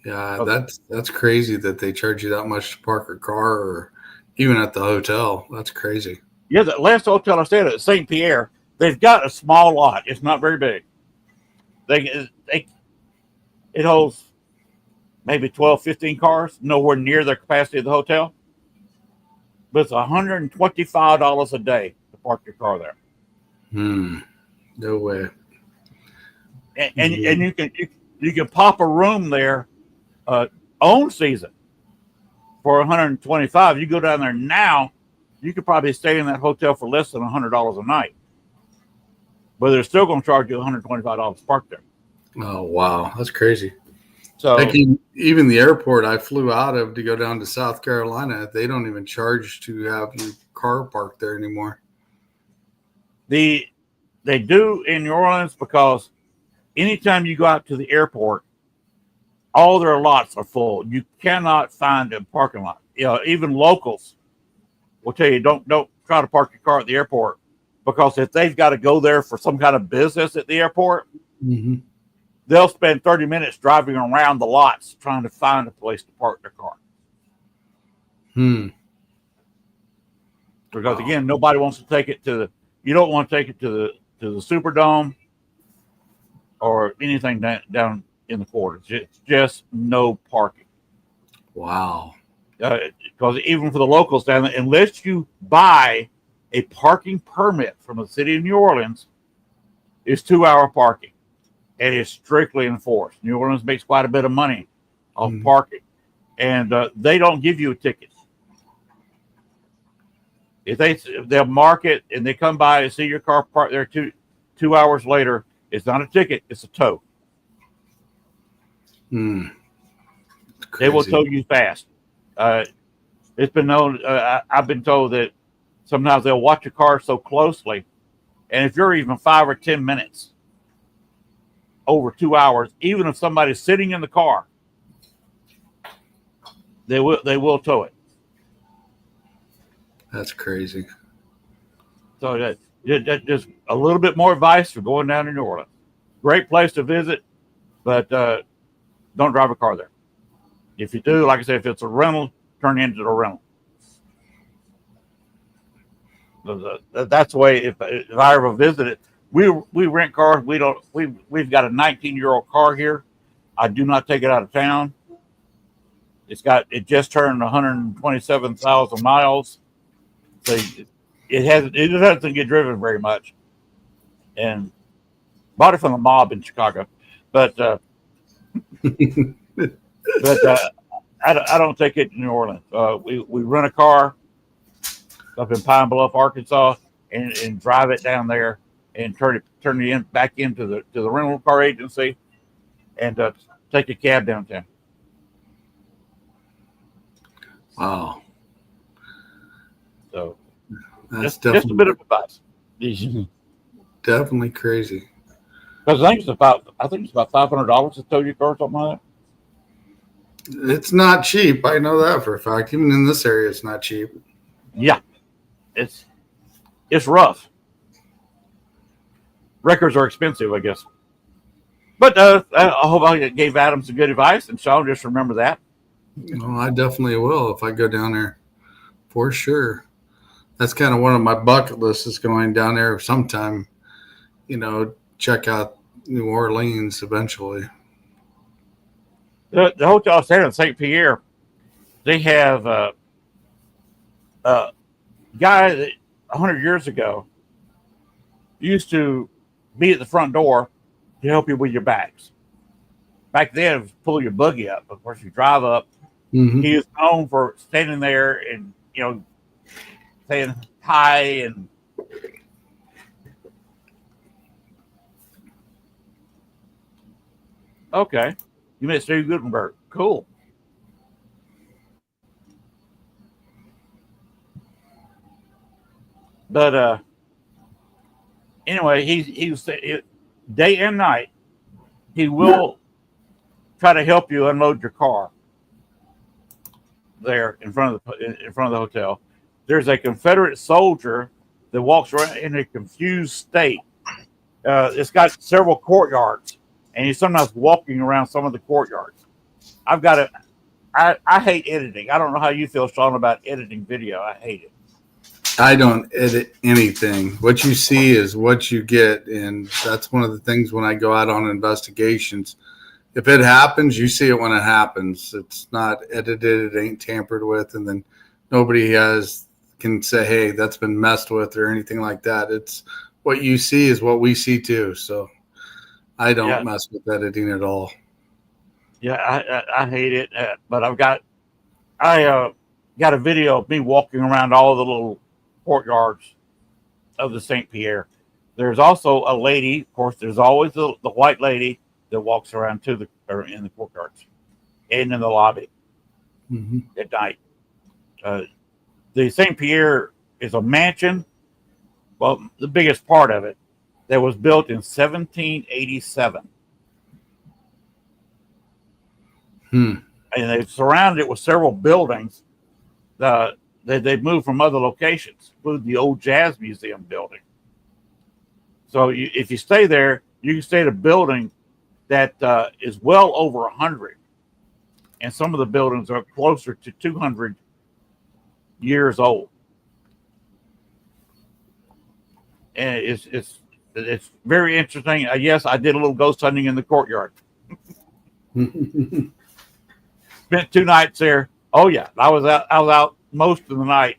S3: Yeah,
S2: Okay.
S3: that's crazy that they charge you that much to park a car or even at the hotel. That's crazy.
S2: Yeah, the last hotel I stayed at St. Pierre, they've got a small lot. It's not very big. It holds maybe 12, 15 cars, nowhere near the capacity of the hotel. But it's $125 a day to park your car there.
S3: No way.
S2: And you can pop a room there on season for $125. You go down there now, you could probably stay in that hotel for less than $100 a night. But they're still going to charge you $125 to park there.
S3: Oh, wow. That's crazy.
S2: So
S3: like even the airport I flew out of to go down to South Carolina, they don't even charge to have your car parked there anymore.
S2: they do in New Orleans because anytime you go out to the airport, all their lots are full. You cannot find a parking lot. Even locals will tell you don't try to park your car at the airport because if they've got to go there for some kind of business at the airport, they'll spend 30 minutes driving around the lots trying to find a place to park their car. Because again, nobody wants to take it to you don't want to take it to the Superdome or anything down in the quarters. It's just no parking.
S3: Wow.
S2: Because even for the locals down there, unless you buy a parking permit from the city of New Orleans, it's 2-hour parking. And it's strictly enforced. New Orleans makes quite a bit of money off parking. And they don't give you a ticket. If they'll mark it and they come by and see your car parked there 2 hours later, it's not a ticket, it's a tow. They will tow you fast. It's been known. I've been told that sometimes they'll watch your car so closely, and if you're even 5 or 10 minutes over 2 hours, even if somebody's sitting in the car, they will tow it.
S3: That's crazy.
S2: So that just a little bit more advice for going down to New Orleans. Great place to visit, but don't drive a car there. If you do, like I said, if it's a rental, turn into a rental. That's the way. If I ever visit it, we rent cars. We've got a 19-year-old car here. I do not take it out of town. It just turned 127,000 miles. So it doesn't get driven very much, and bought it from the mob in Chicago, but I don't take it to New Orleans. We rent a car up in Pine Bluff, Arkansas, and drive it down there and turn it back into the rental car agency, and take a cab downtown.
S3: Wow.
S2: So
S3: That's
S2: Just a bit of advice. Because
S3: definitely crazy.
S2: I think it's about $500 to tow your car or something like that.
S3: It's not cheap. I know that for a fact. Even in this area, it's not cheap.
S2: Yeah, it's rough. Records are expensive, I guess. But I hope I gave Adam some good advice, and Shawn, just remember that.
S3: Well, I definitely will if I go down there for sure. That's kind of one of my bucket lists is going down there sometime, check out New Orleans eventually.
S2: The hotel I stayed in St. Pierre, they have a guy that 100 years ago used to be at the front door to help you with your bags. Back then, it was pull your buggy up. Of course, you drive up.
S3: Mm-hmm.
S2: He is known for standing there and, saying hi and okay. You met Steve Gutenberg. Cool. But anyway, he's day and night. He will try to help you unload your car there in front of the hotel. There's a Confederate soldier that walks around in a confused state. It's got several courtyards, and he's sometimes walking around some of the courtyards. I hate editing. I don't know how you feel, Shawn, about editing video. I hate it.
S3: I don't edit anything. What you see is what you get. And that's one of the things when I go out on investigations. If it happens, you see it when it happens. It's not edited. It ain't tampered with. And then nobody can say, hey, that's been messed with or anything like that. It's what you see is what we see too. So I don't mess with editing at all.
S2: Yeah, I hate it. But I got a video of me walking around all the little courtyards of the St. Pierre. There's also a lady, of course, there's always the white lady that walks around in the courtyards and in the lobby at night. The St. Pierre is a mansion, well, the biggest part of it, that was built in 1787. And they've surrounded it with several buildings that they've moved from other locations, including the old Jazz Museum building. So if you stay there, you can stay at a building that is well over 100. And some of the buildings are closer to 200 years old. And it's very interesting. Yes, I did a little ghost hunting in the courtyard. Spent 2 nights there. Oh yeah, I was out most of the night.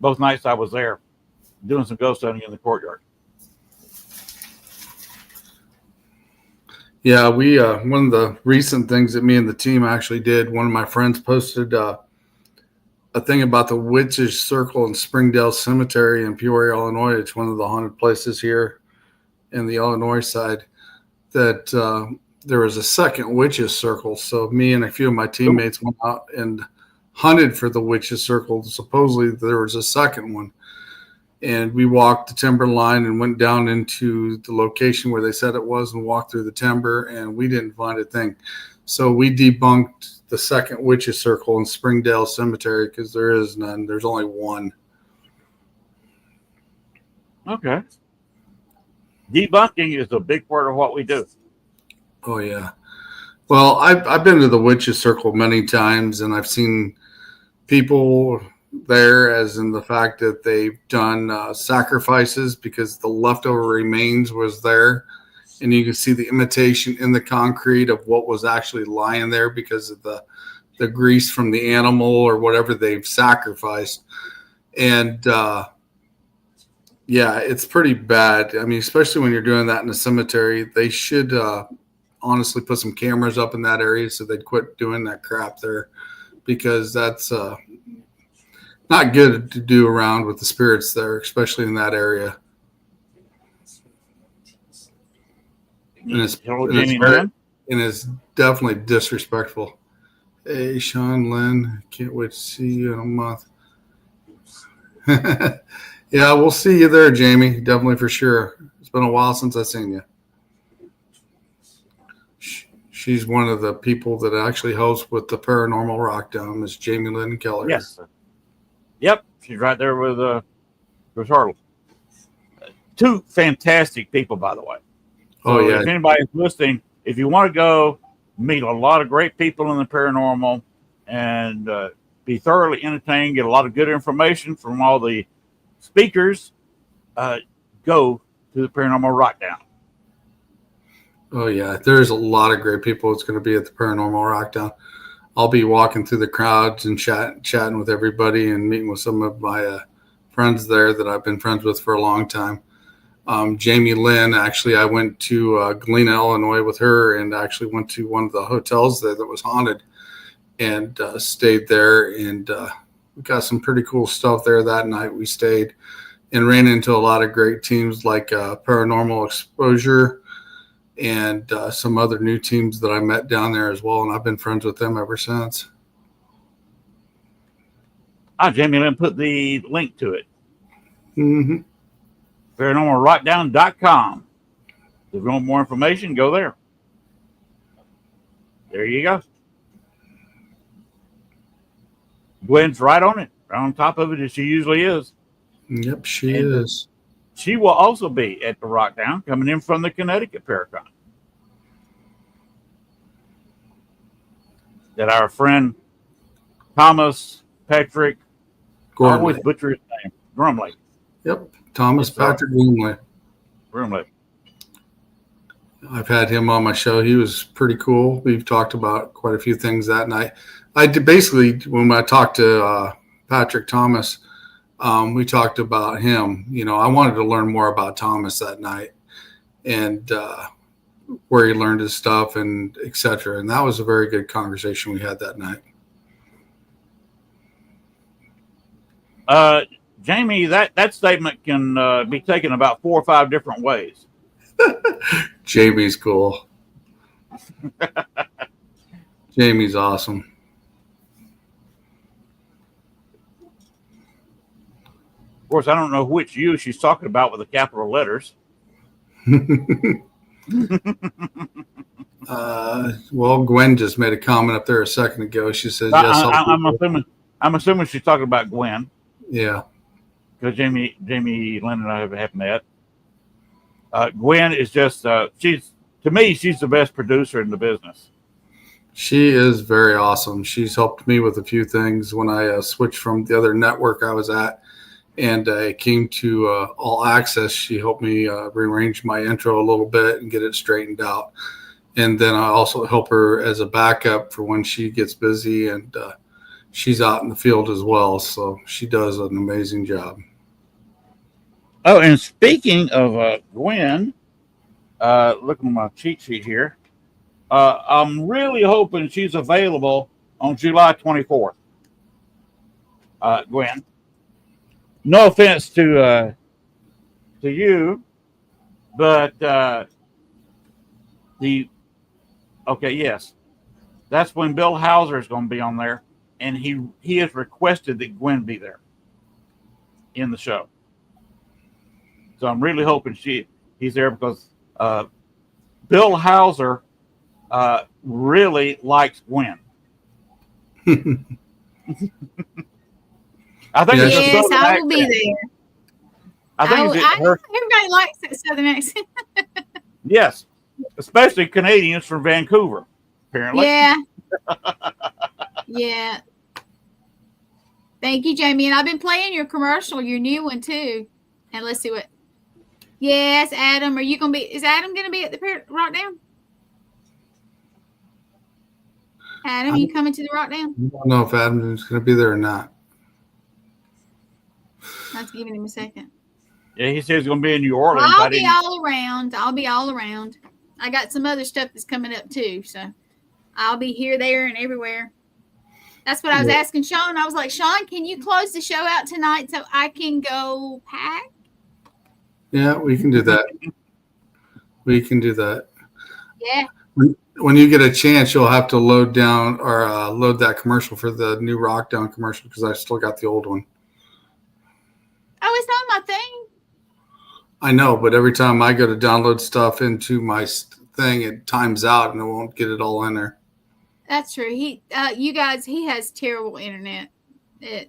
S2: Both nights I was there doing some ghost hunting in the courtyard.
S3: Yeah, we one of the recent things that me and the team actually did, one of my friends posted a thing about the Witches Circle in Springdale Cemetery in Peoria, Illinois. It's one of the haunted places here in the Illinois side that there was a second Witches Circle. So me and a few of my teammates went out and hunted for the Witches Circle. Supposedly there was a second one. And we walked the timber line and went down into the location where they said it was and walked through the timber, and we didn't find a thing. So we debunked the second Witches Circle in Springdale Cemetery because there is none. There's only one.
S2: Okay. Debunking is a big part of what we do.
S3: Oh, yeah. Well, I've been to the Witches Circle many times, and I've seen people there, as in the fact that they've done sacrifices because the leftover remains was there, and you can see the imitation in the concrete of what was actually lying there because of the grease from the animal or whatever they've sacrificed. And yeah, it's pretty bad. I mean, especially when you're doing that in a cemetery, they should honestly put some cameras up in that area so they'd quit doing that crap there, because that's not good to do around with the spirits there, especially in that area. And it's definitely disrespectful. Hey, Shawn, Lynn, can't wait to see you in a month. Yeah, we'll see you there, Jamie. Definitely for sure. It's been a while since I've seen you. She's one of the people that actually hosts with the Paranormal Rockdown, Miss Jamie Lynn Keller.
S2: Yes. Yep. She's right there with Hartle. Two fantastic people, by the way. So
S3: Oh, yeah.
S2: if anybody's listening, if you want to go meet a lot of great people in the paranormal and be thoroughly entertained, get a lot of good information from all the speakers, go to the Paranormal Rockdown.
S3: Oh, yeah. There's a lot of great people that's going to be at the Paranormal Rockdown. I'll be walking through the crowds and chatting with everybody and meeting with some of my friends there that I've been friends with for a long time. Jamie Lynn, actually, I went to Galena, Illinois with her and actually went to one of the hotels there that was haunted and stayed there. And we got some pretty cool stuff there that night. We stayed and ran into a lot of great teams like Paranormal Exposure and some other new teams that I met down there as well. And I've been friends with them ever since.
S2: Jamie Lynn put the link to it.
S3: Mm-hmm.
S2: ParanormalRockdown.com. If you want more information, go there. There you go. Gwen's right on it, right on top of it as she usually is.
S3: Yep, she is.
S2: She will also be at the Rockdown, coming in from the Connecticut Paracon. That our friend Thomas Patrick, I always butcher his name, Grumley.
S3: Yep, Thomas Patrick
S2: Grumley.
S3: I've had him on my show. He was pretty cool. We've talked about quite a few things that night. I did basically, when I talked to Patrick Thomas, we talked about him. You know, I wanted to learn more about Thomas that night and where he learned his stuff and et cetera. And that was a very good conversation we had that night.
S2: Jamie, that statement can be taken about 4 or 5 different ways.
S3: Jamie's cool. Jamie's awesome.
S2: Of course, I don't know which you she's talking about with the capital letters.
S3: Well, Gwen just made a comment up there a second ago. She says,
S2: "Yes." I'm assuming she's talking about Gwen.
S3: Yeah,
S2: because Jamie Lynn and I have met. Gwen is just she's the best producer in the business.
S3: She is very awesome. She's helped me with a few things when I switched from the other network I was at and I came to All Access. She helped me rearrange my intro a little bit and get it straightened out. And then I also help her as a backup for when she gets busy, and she's out in the field as well. So she does an amazing job.
S2: Oh, and speaking of Gwen, looking at my cheat sheet here, I'm really hoping she's available on July 24th. Gwen, no offense to you, but yes, that's when Bill Hauser is going to be on there, and he has requested that Gwen be there in the show. So I'm really hoping he's there because Bill Hauser really likes Gwen. I think
S4: yes, I will be there. Everybody likes that Southern accent.
S2: Yes, especially Canadians from Vancouver, apparently.
S4: Yeah. Yeah. Thank you, Jamie. And I've been playing your commercial, your new one too. And let's see what. Yes, Adam. Is Adam going to be at the Rockdown? Adam, you coming to the Rockdown?
S3: I don't know if Adam is going to be there or not.
S4: Let's give him a second.
S2: Yeah, he says he's going to be in New Orleans.
S4: I'll be all around. I got some other stuff that's coming up too, so I'll be here, there, and everywhere. That's what I was asking Shawn. I was like, Shawn, can you close the show out tonight so I can go pack?
S3: Yeah, we can do that.
S4: Yeah.
S3: When you get a chance, you'll have to load down or load that commercial for the new Rockdown commercial because I still got the old one.
S4: Oh, it's on my thing.
S3: I know, but every time I go to download stuff into my thing, it times out and it won't get it all in there.
S4: That's true. He has terrible internet. Yeah.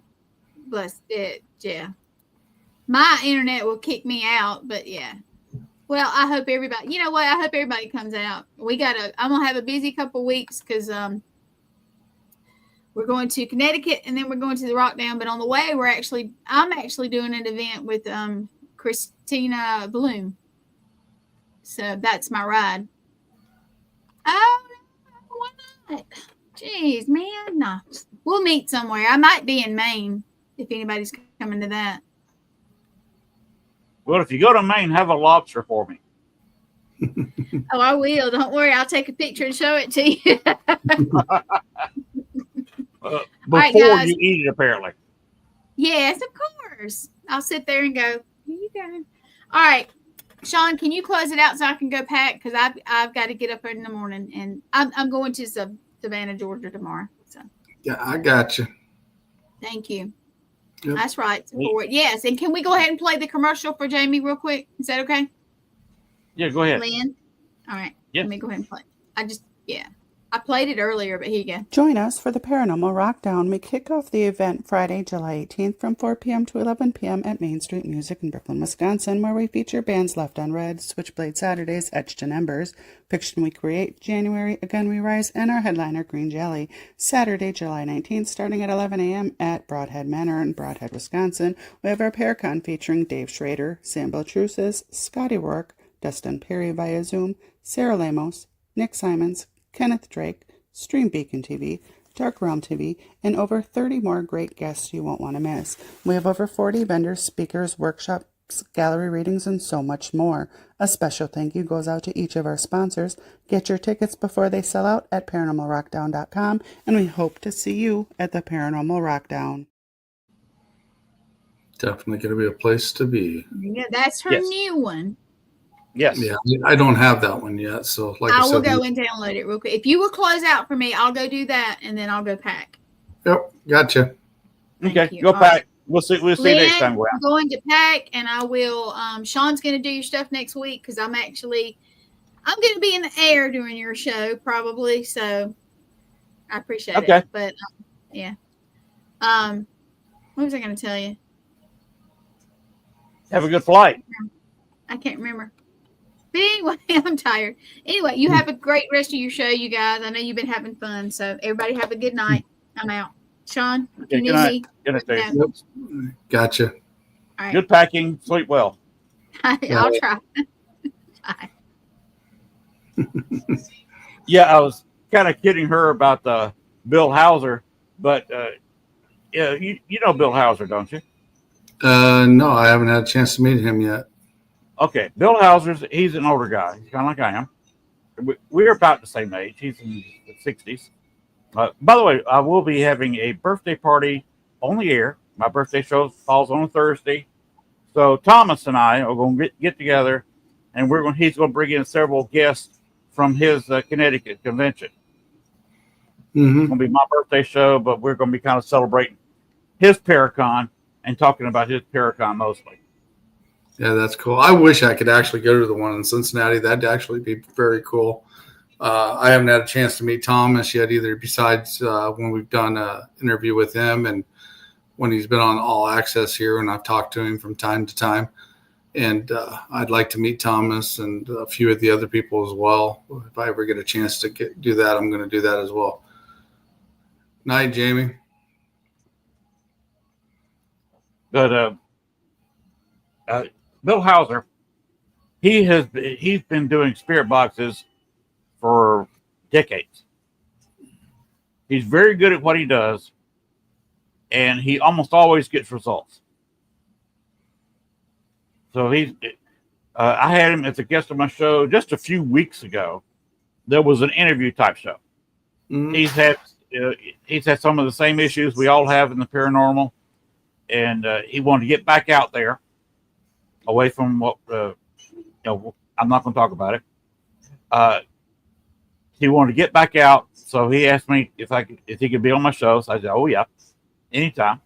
S4: My internet will kick me out, but yeah. Well, I hope everybody, you know what? I hope everybody comes out. I'm going to have a busy couple weeks because we're going to Connecticut and then we're going to the Rockdown. But on the way, I'm actually doing an event with Christina Bloom. So that's my ride. Oh, why not? Jeez, man. No, we'll meet somewhere. I might be in Maine if anybody's coming to that.
S2: Well, if you go to Maine, have a lobster for me.
S4: Oh, I will. Don't worry. I'll take a picture and show it to you.
S2: Before you eat it, apparently.
S4: Yes, of course. I'll sit there and go, here you go. All right. Shawn, can you close it out so I can go pack? Because I've got to get up in the morning. And I'm going to Savannah, Georgia tomorrow. So
S3: Yeah, I got you.
S4: thank you.
S3: Yep.
S4: That's right. Support. Yes. And can we go ahead and play the commercial for Jamie real quick? Is that okay?
S2: Yeah, go ahead.
S4: Lynn? All right.
S2: Yeah.
S4: Let me go ahead and play. I played it earlier, but here you go.
S1: Join us for the Paranormal Rockdown. We kick off the event Friday, July 18th from 4 p.m. to 11 p.m. at Main Street Music in Brooklyn, Wisconsin, where we feature bands Left on Red, Switchblade Saturdays, Etched in Embers, Fiction We Create, January, Again We Rise, and our headliner, Green Jelly. Saturday, July 19th, starting at 11 a.m. at Broadhead Manor in Broadhead, Wisconsin, we have our Paracon featuring Dave Schrader, Sam Beltrusis, Scotty Rourke, Dustin Perry via Zoom, Sarah Lamos, Nick Simons, Kenneth Drake, Stream Beacon TV, Dark Realm TV, and over 30 more great guests you won't want to miss. We have over 40 vendors, speakers, workshops, gallery readings, and so much more. A special thank you goes out to each of our sponsors. Get your tickets before they sell out at paranormalrockdown.com, and we hope to see you at the Paranormal Rockdown.
S3: Definitely going to be a place to be.
S4: Yeah, that's her new one.
S2: Yes.
S3: Yeah, I don't have that one yet. So like I
S4: will
S3: said,
S4: go and download it real quick. If you will close out for me, I'll go do that and then I'll go pack.
S3: Yep, gotcha.
S2: Okay,
S4: you.
S2: go
S4: All
S2: pack.
S4: right.
S2: We'll see
S4: Lynn,
S2: next time we're out.
S4: I'm going to pack and I will Shawn's gonna do your stuff next week because I'm gonna be in the air during your show probably. So I appreciate it. But yeah. What was I gonna tell you?
S2: Have a good flight.
S4: I can't remember. But anyway, I'm tired. Anyway, you have a great rest of your show, you guys. I know you've been having fun. So everybody have a good night. I'm out. Shawn, if you need me.
S2: Good night.
S3: Yep. Gotcha.
S4: All right.
S2: Good packing. Sleep well.
S4: I'll try. Bye.
S2: Yeah, I was kind of kidding her about the Bill Hauser, but yeah, you know Bill Hauser, don't you?
S3: No, I haven't had a chance to meet him yet.
S2: Okay, Bill he's an older guy. He's kind of like I am. We're about the same age. He's in his 60s. By the way, I will be having a birthday party on the air. My birthday show falls on a Thursday. So Thomas and I are going to get together, and he's going to bring in several guests from his Connecticut convention.
S3: Mm-hmm.
S2: It's going to be my birthday show, but we're going to be kind of celebrating his Paracon and talking about his Paracon mostly.
S3: Yeah, that's cool. I wish I could actually go to the one in Cincinnati. That'd actually be very cool. I haven't had a chance to meet Thomas yet either, besides when we've done an interview with him and when he's been on All Access here, and I've talked to him from time to time. And I'd like to meet Thomas and a few of the other people as well. If I ever get a chance to do that, I'm going to do that as well. Night, Jamie.
S2: But Bill Hauser, he's been doing spirit boxes for decades. He's very good at what he does, and he almost always gets results. So I had him as a guest on my show just a few weeks ago. There was an interview type show. Mm-hmm. He's had some of the same issues we all have in the paranormal, and he wanted to get back out there, away from what I'm not going to talk about it. He wanted to get back out, so he asked me if he could be on my show. So I said, "Oh yeah, anytime."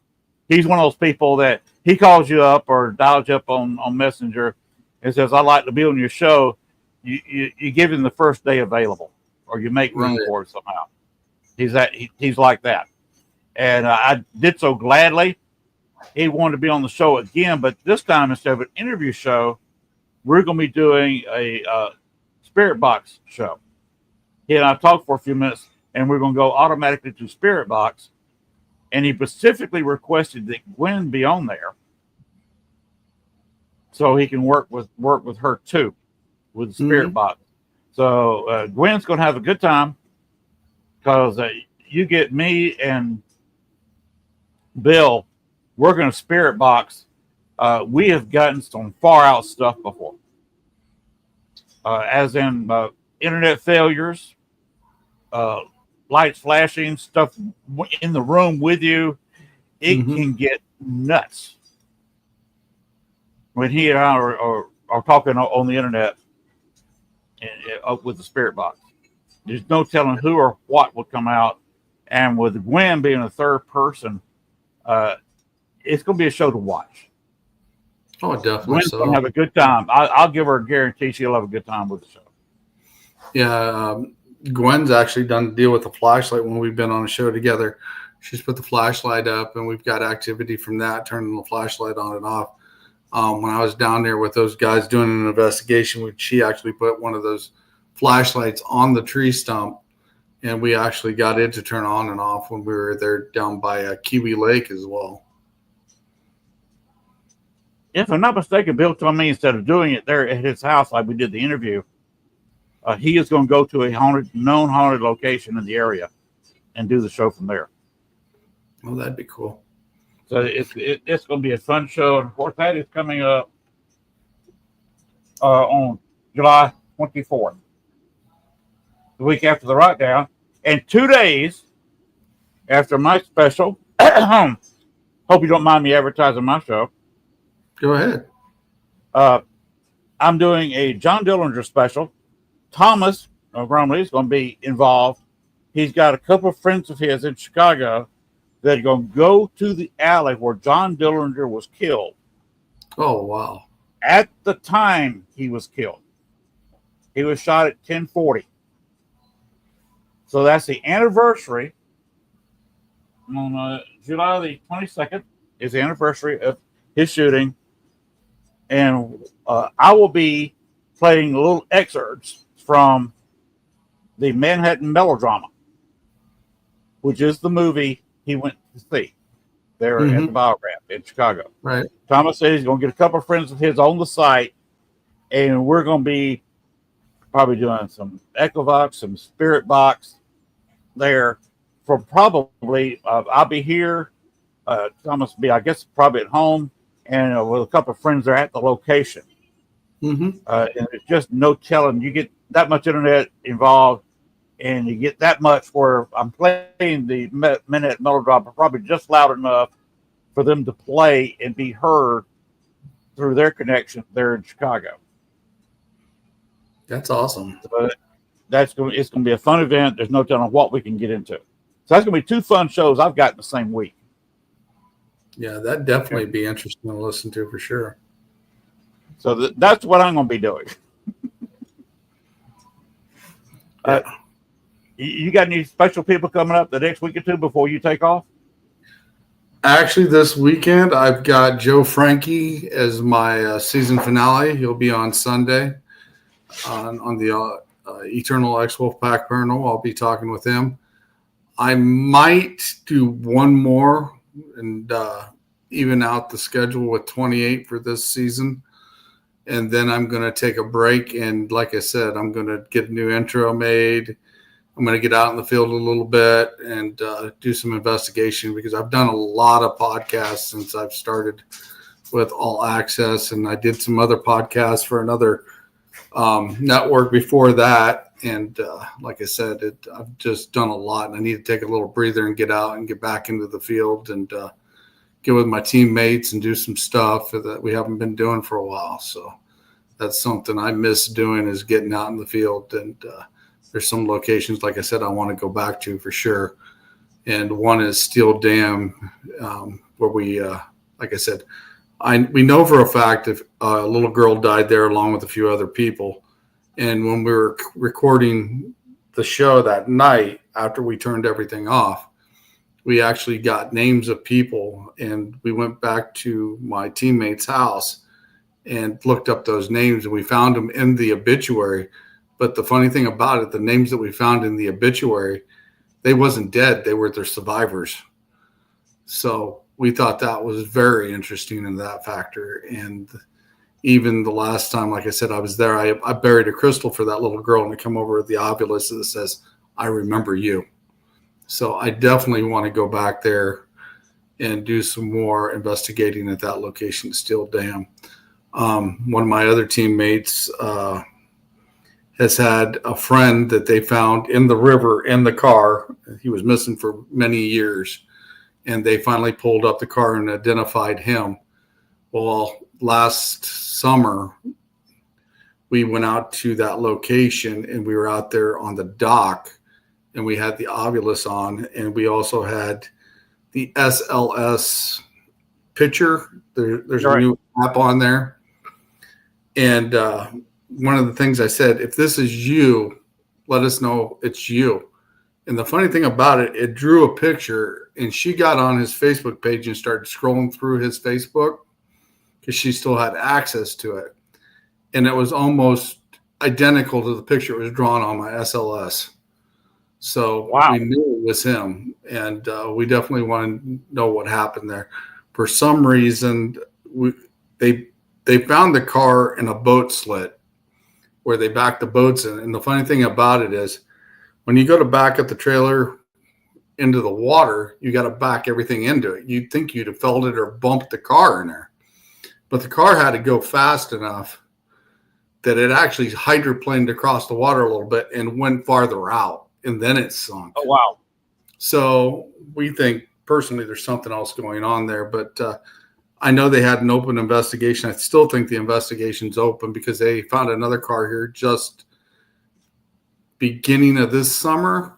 S2: he's one of those people that he calls you up or dials you up on Messenger and says, "I'd like to be on your show." You give him the first day available, or you make room for it somehow. He's like that, and I did so gladly. He wanted to be on the show again, but this time instead of an interview show, we're going to be doing a spirit box show. He and I talked for a few minutes, and we're going to go automatically to spirit box. And he specifically requested that Gwen be on there, so he can work with her too, with the spirit box. So Gwen's going to have a good time because you get me and Bill working a spirit box. We have gotten some far out stuff before, as in internet failures, lights flashing, stuff in the room with you. It can get nuts when he and I are talking on the internet and, with the spirit box. There's no telling who or what will come out. And with Gwen being a third person, it's going to be a show to watch.
S3: Oh, definitely.
S2: Gwen's going to have a good time. I'll give her a guarantee she'll have a good time with the show.
S3: Yeah, Gwen's actually done a deal with the flashlight when we've been on a show together. She's put the flashlight up, and we've got activity from that, turning the flashlight on and off. When I was down there with those guys doing an investigation, she actually put one of those flashlights on the tree stump, and we actually got it to turn on and off when we were there down by Kiwi Lake as well.
S2: If I'm not mistaken, Bill told me instead of doing it there at his house like we did the interview, he is going to go to a known haunted location in the area and do the show from there.
S3: Oh, that'd be cool.
S2: So it's going to be a fun show. And of course, that is coming up on July 24th, the week after the Rock Down, and 2 days after my special. Hope you don't mind me advertising my show.
S3: Go ahead.
S2: I'm doing a John Dillinger special. Thomas Bromley is going to be involved. He's got a couple of friends of his in Chicago that are going to go to the alley where John Dillinger was killed.
S3: Oh, wow.
S2: At the time he was killed, he was shot at 10:40. So that's the anniversary. On July the 22nd is the anniversary of his shooting. And I will be playing little excerpts from the Manhattan Melodrama, which is the movie he went to see there at the Biograph in Chicago.
S3: Right.
S2: Thomas said he's going to get a couple of friends of his on the site, and we're going to be probably doing some Echovox, some Spirit Box there for probably, I'll be here. Thomas will be, I guess, probably at home, and with a couple of friends there at the location. And it's just no telling. You get that much internet involved, and you get that much where I'm playing the minute melodrama probably just loud enough for them to play and be heard through their connection there in Chicago.
S3: That's awesome.
S2: So it's going to be a fun event. There's no telling what we can get into. So that's going to be 2 fun shows I've got in the same week.
S3: Yeah, that'd definitely be interesting to listen to for sure.
S2: So that's what I'm going to be doing. You got any special people coming up the next week or two before you take off?
S3: Actually, this weekend, I've got Joe Frankie as my season finale. He'll be on Sunday on the Eternal Ex-Wolf Pack Paranormal. I'll be talking with him. I might do one more and even out the schedule with 28 for this season. And then I'm going to take a break. And like I said, I'm going to get a new intro made. I'm going to get out in the field a little bit and do some investigation because I've done a lot of podcasts since I've started with All Access. And I did some other podcasts for another network before that. And like I said, I've just done a lot, and I need to take a little breather and get out and get back into the field and get with my teammates and do some stuff that we haven't been doing for a while. So that's something I miss doing, is getting out in the field. And there's some locations, like I said, I want to go back to for sure. And one is Steel Dam where we, like I said, we know for a fact if a little girl died there along with a few other people. And when we were recording the show that night after we turned everything off, we actually got names of people, and we went back to my teammate's house and looked up those names, and we found them in the obituary. But the funny thing about it, the names that we found in the obituary, they wasn't dead. They were their survivors. So we thought that was very interesting in that factor. And even the last time, like I said, I was there, I buried a crystal for that little girl, and I come over with the obelisk that says, "I remember you." So I definitely want to go back there and do some more investigating at that location, Steel Dam. One of my other teammates has had a friend that they found in the river in the car. He was missing for many years, and they finally pulled up the car and identified him. Well, last summer, we went out to that location, and we were out there on the dock, and we had the obelisk on, and we also had the SLS picture. There's a new app on there. And one of the things I said, if this is you, let us know it's you. And the funny thing about it, it drew a picture, and she got on his Facebook page and started scrolling through his Facebook because she still had access to it. And it was almost identical to the picture it was drawn on my SLS. So we knew it was him, and we definitely want to know what happened there. For some reason, they found the car in a boat slit where they backed the boats in. And the funny thing about it is, when you go to back up the trailer into the water, you got to back everything into it. You'd think you'd have felt it or bumped the car in there, but the car had to go fast enough that it actually hydroplaned across the water a little bit and went farther out. And then it sunk.
S2: Oh, wow.
S3: So we think personally there's something else going on there, but I know they had an open investigation. I still think the investigation's open because they found another car here just beginning of this summer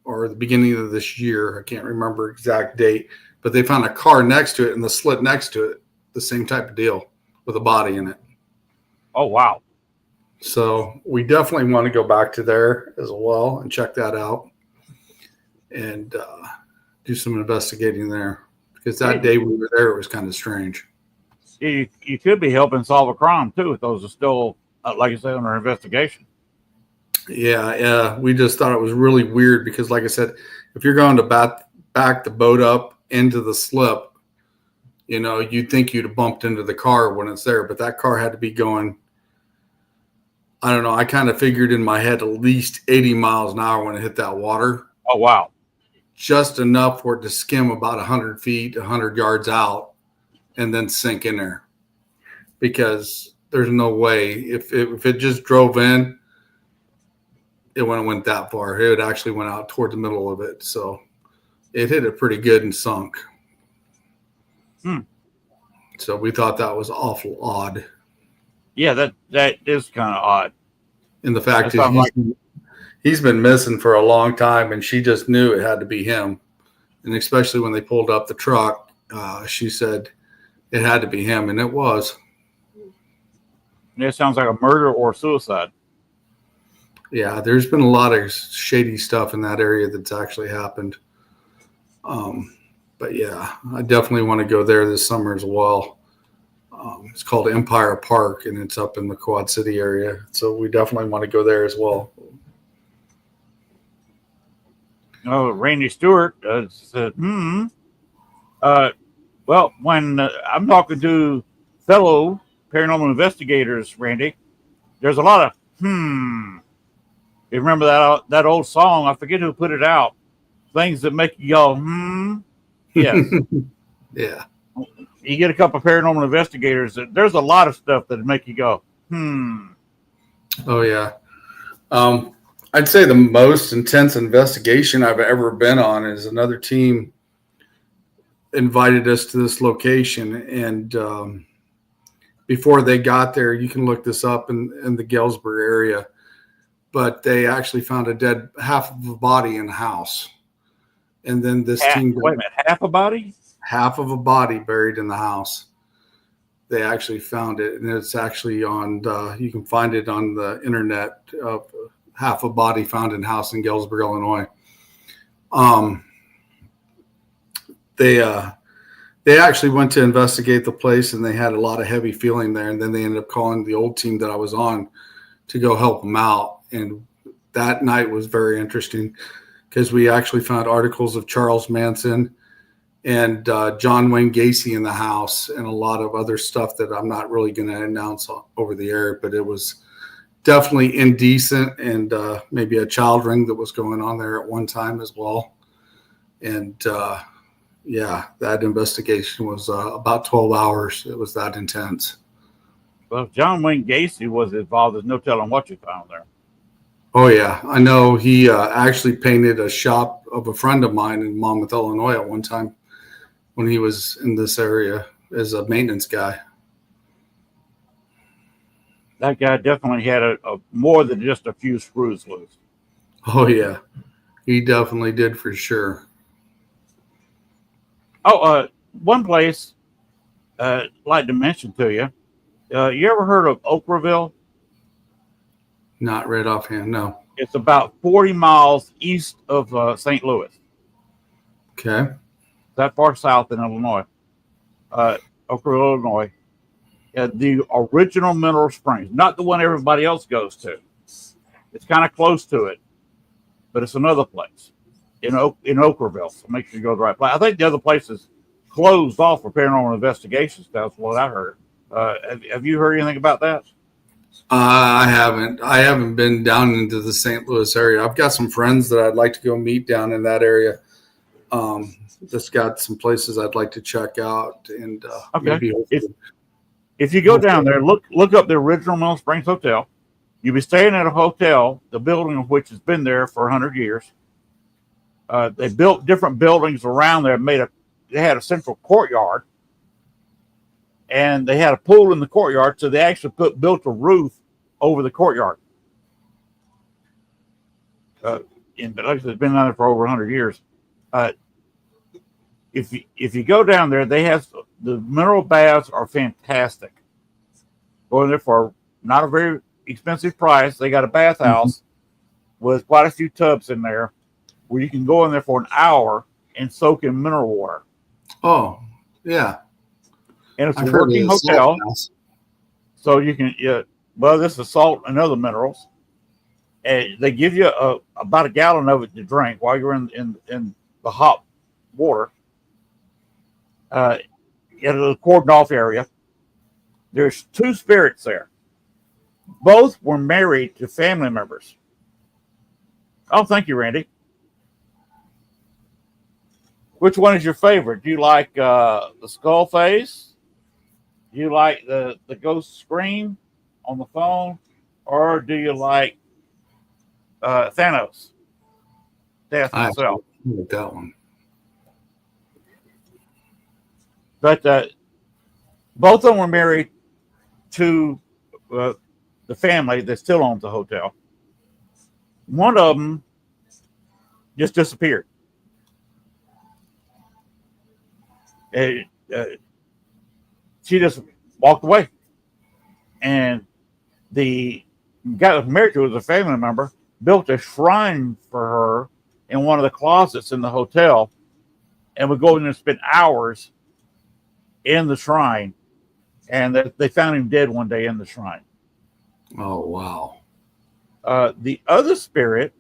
S3: or the beginning of this year. I can't remember exact date, but they found a car next to it and the slit next to it, the same type of deal with a body in it.
S2: Oh, wow.
S3: So we definitely want to go back to there as well and check that out and do some investigating there, because that day we were there, it was kind of strange.
S2: You could be helping solve a crime too if those are still, like you said, under investigation.
S3: Yeah. We just thought it was really weird because, like I said, if you're going to back the boat up into the slip, you'd think you'd have bumped into the car when it's there, but that car had to be going, I don't know. I kind of figured in my head at least 80 miles an hour when it hit that water.
S2: Oh, wow.
S3: Just enough for it to skim about 100 feet, 100 yards out, and then sink in there. Because there's no way. If it just drove in, it wouldn't have went that far. It actually went out toward the middle of it. So it hit it pretty good and sunk. So we thought that was awful odd.
S2: Yeah, that is kind of odd.
S3: And the fact is he's been missing for a long time, and she just knew it had to be him. And especially when they pulled up the truck, she said it had to be him, and it was.
S2: It sounds like a murder or suicide.
S3: Yeah, there's been a lot of shady stuff in that area that's actually happened. But yeah, I definitely want to go there this summer as well. It's called Empire Park, and it's up in the Quad City area. So we definitely want to go there as well.
S2: Oh, Randy Stewart said, well, when I'm talking to fellow paranormal investigators, Randy, there's a lot of, You remember that old song? I forget who put it out. Things that make you go, Yes.
S3: Yeah.
S2: You get a couple of paranormal investigators, there's a lot of stuff that make you go,
S3: Oh, yeah. I'd say the most intense investigation I've ever been on is another team invited us to this location. And before they got there, you can look this up in the Galesburg area, but they actually found half of a body in the house. And then this team.
S2: Wait a minute, half a body?
S3: half of a body buried in the house. They actually found it, and it's actually on. You can find it on the internet. Half a body found in house in Galesburg, Illinois. They actually went to investigate the place, and they had a lot of heavy feeling there. And then they ended up calling the old team that I was on to go help them out. And that night was very interesting because we actually found articles of Charles Manson and John Wayne Gacy in the house, and a lot of other stuff that I'm not really going to announce over the air, but it was definitely indecent, and maybe a child ring that was going on there at one time as well. And yeah, that investigation was about 12 hours. It was that intense.
S2: Well, if John Wayne Gacy was involved, there's no telling what you found there.
S3: Oh, yeah. I know he actually painted a shop of a friend of mine in Monmouth, Illinois at one time when he was in this area as a maintenance guy.
S2: That guy definitely had a more than just a few screws loose.
S3: Oh, yeah. He definitely did for sure.
S2: Oh, one place I'd like to mention to you. You ever heard of Okraville?
S3: Not right offhand, no.
S2: It's about 40 miles east of St. Louis.
S3: Okay.
S2: That far south in Illinois. Okraville, Illinois. The original Mineral Springs, not the one everybody else goes to. It's kind of close to it, but it's another place in Okraville. So make sure you go to the right place. I think the other place is closed off for paranormal investigations. That's what I heard. Have you heard anything about that?
S3: I haven't. I haven't been down into the St. Louis area. I've got some friends that I'd like to go meet down in that area. Just got some places I'd like to check out, and maybe
S2: if you go down there, look up the original Mineral Springs Hotel. You'll be staying at a hotel, the building of which has been there for 100 years. They built different buildings around there. They had a central courtyard, and they had a pool in the courtyard. So they actually built a roof over the courtyard. But like I said, it's been down there for over 100 years. If you go down there, they have the mineral baths are fantastic. Going there for not a very expensive price. They got a bathhouse with quite a few tubs in there where you can go in there for an hour and soak in mineral water.
S3: Oh, yeah.
S2: And it's a working hotel. So you can, this is salt and other minerals. And they give you about a gallon of it to drink while you're in the hot water. In a little cordoned off area. There's two spirits there. Both were married to family members. Oh, thank you, Randy. Which one is your favorite? Do you like the skull face? Do you like the ghost scream on the phone? Or do you like Thanos? Death himself.
S3: I like that one.
S2: But both of them were married to the family that still owns the hotel. One of them just disappeared. She just walked away. And the guy that was married to was a family member, built a shrine for her in one of the closets in the hotel, and would go in and spend hours in the shrine, and they found him dead one day in the shrine.
S3: Oh, wow.
S2: The other spirit,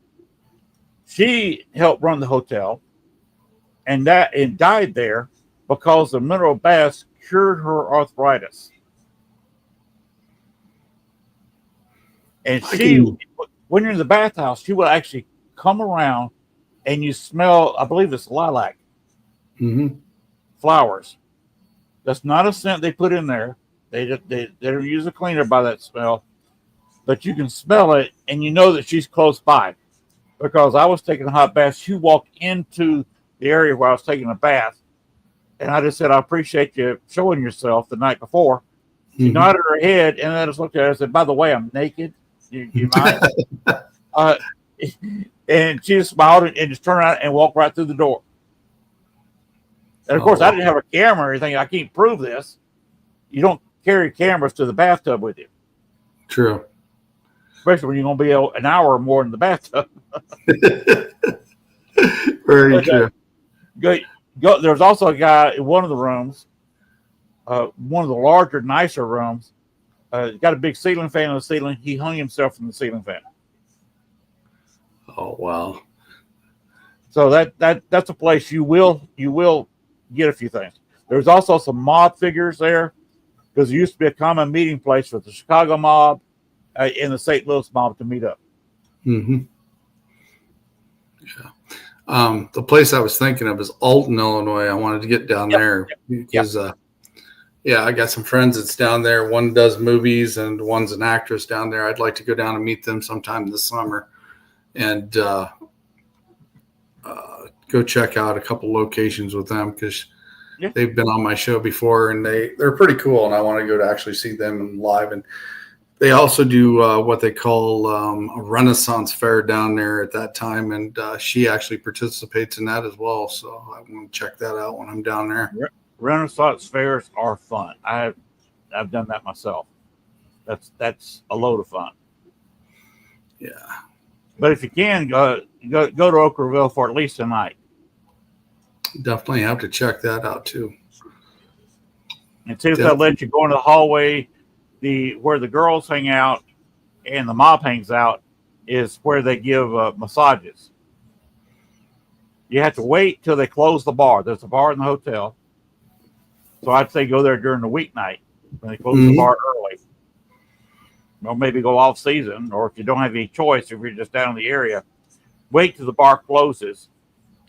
S2: she helped run the hotel, and died there because the mineral baths cured her arthritis. And when you're in the bathhouse, she would actually come around, and you smell, I believe it's lilac flowers. That's not a scent they put in there. They don't use a cleaner by that smell. But you can smell it, and you know that she's close by. Because I was taking a hot bath. She walked into the area where I was taking a bath. And I just said, I appreciate you showing yourself the night before. She nodded her head, and then I just looked at her and said, by the way, I'm naked. You mind? And she just smiled and just turned around and walked right through the door. And of course, I didn't have a camera or anything. I can't prove this. You don't carry cameras to the bathtub with you.
S3: True.
S2: Especially when you're going to be an hour or more in the bathtub.
S3: Very true.
S2: There's also a guy in one of the rooms, one of the larger, nicer rooms. Got a big ceiling fan on the ceiling. He hung himself from the ceiling fan.
S3: Oh, wow.
S2: So that's a place you will get a few things. There's also some mob figures there because it used to be a common meeting place for the Chicago mob and the St. Louis mob to meet up.
S3: Mm-hmm. Yeah. The place I was thinking of is Alton, Illinois. I wanted to get down there because, I got some friends that's down there. One does movies and one's an actress down there. I'd like to go down and meet them sometime this summer and go check out a couple locations with them because they've been on my show before and they're pretty cool. And I want to go to actually see them live. And they also do what they call a Renaissance fair down there at that time. And she actually participates in that as well. So I want to check that out when I'm down there.
S2: Renaissance fairs are fun. I've done that myself. That's a load of fun.
S3: Yeah.
S2: But if you can go to Okkerville for at least a night.
S3: Definitely have to check that out too.
S2: And see if they'll let you go into the hallway. Where the girls hang out and the mob hangs out is where they give massages. You have to wait till they close the bar. There's a bar in the hotel. So I'd say go there during the weeknight when they close the bar early. Or maybe go off season, or if you don't have any choice, if you're just down in the area, wait till the bar closes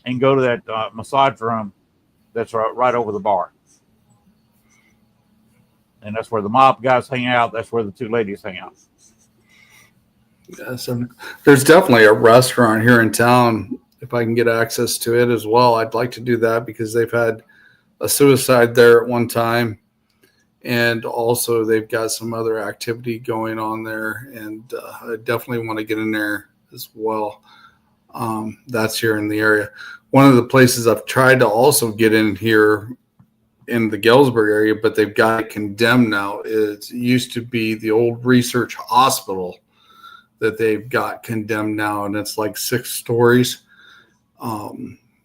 S2: and go to that massage room that's right over the bar. And that's where the mob guys hang out. That's where the two ladies hang out.
S3: Yeah, so there's definitely a restaurant here in town. If I can get access to it as well, I'd like to do that because they've had a suicide there at one time. And also they've got some other activity going on there. And I definitely want to get in there as well. That's here in the area. One of the places I've tried to also get in here in the Galesburg area, but they've got it condemned now. It used to be the old research hospital that they've got condemned now. And it's like 6 stories.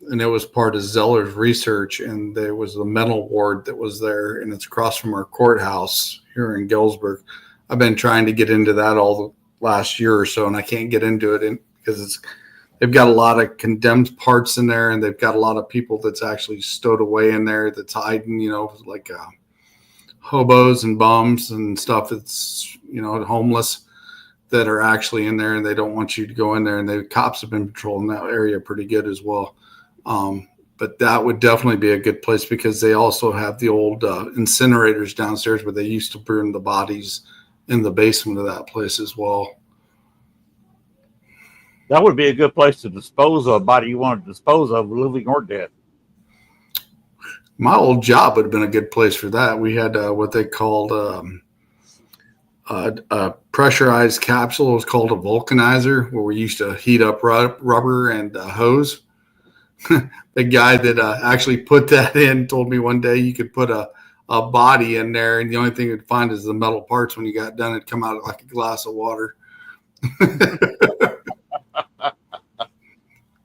S3: And it was part of Zeller's research, and there was the mental ward that was there, and it's across from our courthouse here in Galesburg. I've been trying to get into that all the last year or so, and I can't get into it because they've got a lot of condemned parts in there, and they've got a lot of people that's actually stowed away in there that's hiding, like hobos and bums and stuff that's, homeless that are actually in there, and they don't want you to go in there, and the cops have been patrolling that area pretty good as well. But that would definitely be a good place because they also have the old incinerators downstairs where they used to burn the bodies in the basement of that place as well.
S2: That would be a good place to dispose of a body you want to dispose of, living or dead.
S3: My old job would have been a good place for that. We had what they called a pressurized capsule. It was called a vulcanizer, where we used to heat up rubber and hose. The guy that actually put that in told me one day you could put a body in there, and the only thing you'd find is the metal parts. When you got done, it'd come out like a glass of water.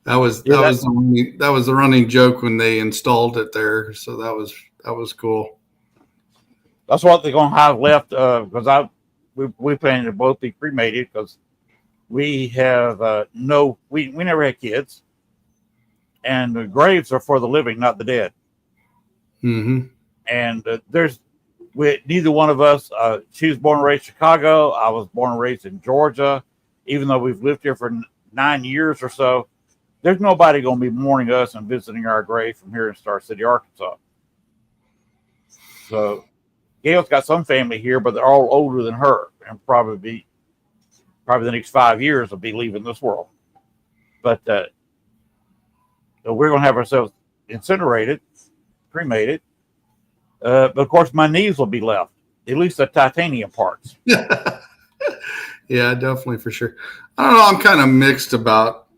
S3: That was the running joke when they installed it there. So that was cool.
S2: That's what they're gonna have left because we plan to both be cremated because we have we never had kids. And the graves are for the living, not the dead.
S3: Mm-hmm.
S2: And neither one of us, she was born and raised in Chicago. I was born and raised in Georgia. Even though we've lived here for 9 years or so, there's nobody going to be mourning us and visiting our grave from here in Star City, Arkansas. So Gail's got some family here, but they're all older than her and probably the next 5 years will be leaving this world. But so we're going to have ourselves incinerated, cremated. But of course, my knees will be left, at least the titanium parts.
S3: Yeah, definitely for sure. I don't know. I'm kind of mixed about,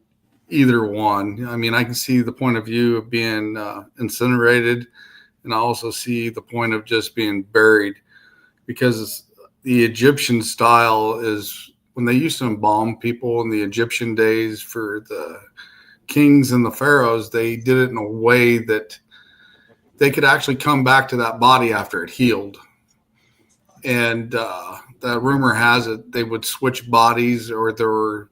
S3: either one. I mean, I can see the point of view of being incinerated, and I also see the point of just being buried, because the Egyptian style is when they used to embalm people in the Egyptian days for the kings and the pharaohs, they did it in a way that they could actually come back to that body after it healed. And the rumor has it they would switch bodies or their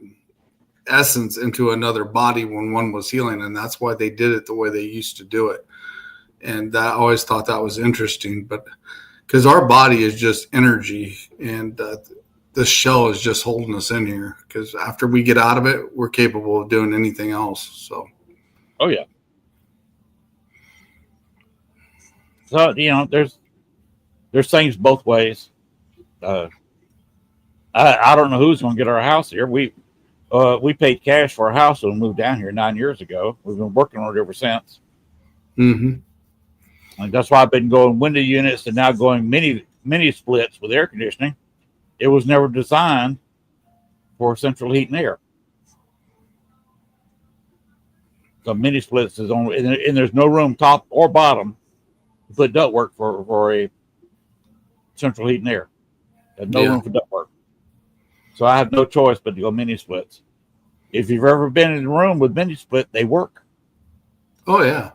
S3: essence into another body when one was healing, and that's why they did it the way they used to do it. And I always thought that was interesting, but because our body is just energy, and this shell is just holding us in here, because after we get out of it, we're capable of doing anything else. So
S2: Oh yeah. So there's things both ways. I don't know who's going to get our house here. We paid cash for our house when we moved down here 9 years ago. We've been working on it ever since.
S3: mm-hmm.
S2: And that's why I've been going window units and now going mini splits with air conditioning. It was never designed for central heat and air. So mini splits is only, and there's no room top or bottom to put ductwork for a central heat and air. There's no room for ductwork. So I have no choice but to go mini splits. If you've ever been in a room with mini split, they work.
S3: Oh yeah.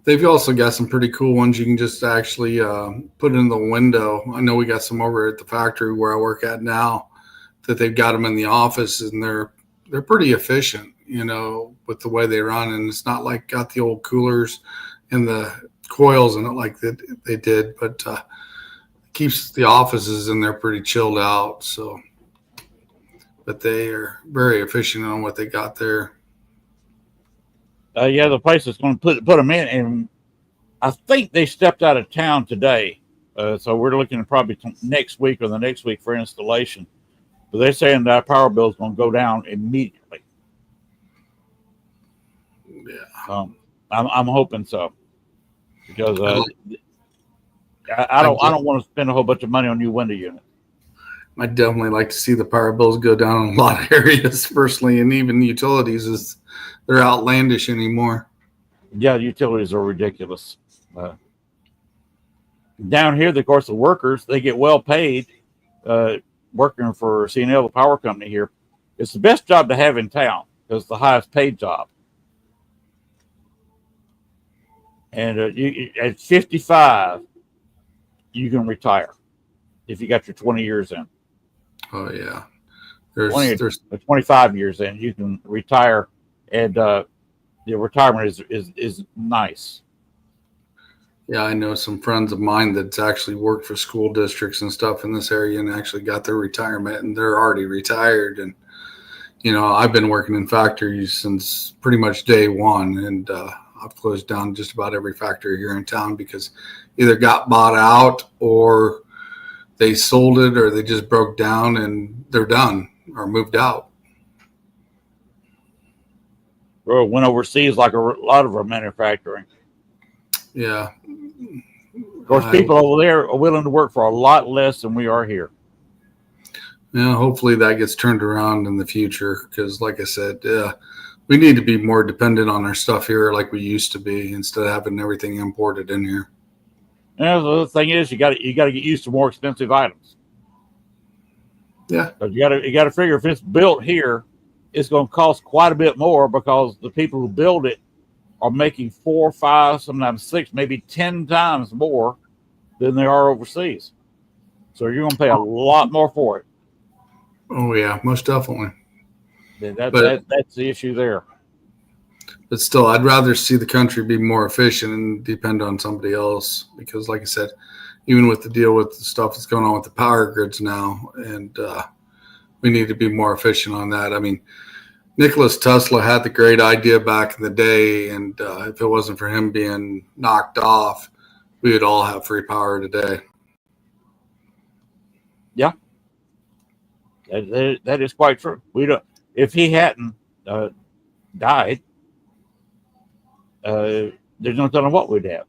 S3: They've also got some pretty cool ones you can just actually put in the window. I know we got some over at the factory where I work at now that they've got them in the office, and they're pretty efficient, with the way they run. And it's not like got the old coolers and the coils in it like that they did, but keeps the offices in there pretty chilled out. So, but they are very efficient on what they got there.
S2: Yeah, the place is going to put them in, and I think they stepped out of town today. So we're looking at probably next week or the next week for installation. But they're saying that our power bill is going to go down immediately.
S3: Yeah,
S2: I'm hoping so, because I don't want to spend a whole bunch of money on new window units.
S3: I definitely like to see the power bills go down in a lot of areas personally, and even utilities they're outlandish anymore.
S2: Yeah, the utilities are ridiculous. Down here, of course, the workers, they get well paid working for C&L, the power company here. It's the best job to have in town because it's the highest paid job. And at 55, you can retire if you got your 20 years in.
S3: Oh, yeah.
S2: There's 25 years in, you can retire, and the retirement is nice.
S3: Yeah, I know some friends of mine that's actually worked for school districts and stuff in this area and actually got their retirement, and they're already retired. And, I've been working in factories since pretty much day one, and I've closed down just about every factory here in town because either got bought out or they sold it or they just broke down and they're done or moved out.
S2: Or went overseas like a lot of our manufacturing.
S3: Yeah.
S2: Of course, people over there are willing to work for a lot less than we are here.
S3: Yeah, hopefully that gets turned around in the future because, like I said, we need to be more dependent on our stuff here like we used to be instead of having everything imported in here.
S2: And the other thing is, you got to get used to more expensive items.
S3: Yeah,
S2: but you got to figure if it's built here, it's going to cost quite a bit more because the people who build it are making 4, 5, sometimes 6, maybe 10 times more than they are overseas. So you're going to pay a lot more for it.
S3: Oh yeah, most definitely.
S2: That's the issue there.
S3: But still, I'd rather see the country be more efficient and depend on somebody else because, like I said, even with the deal with the stuff that's going on with the power grids now, and we need to be more efficient on that. I mean, Nikola Tesla had the great idea back in the day, and if it wasn't for him being knocked off, we would all have free power today.
S2: Yeah, that is quite true. We don't. If he hadn't died, there's no telling what we'd have.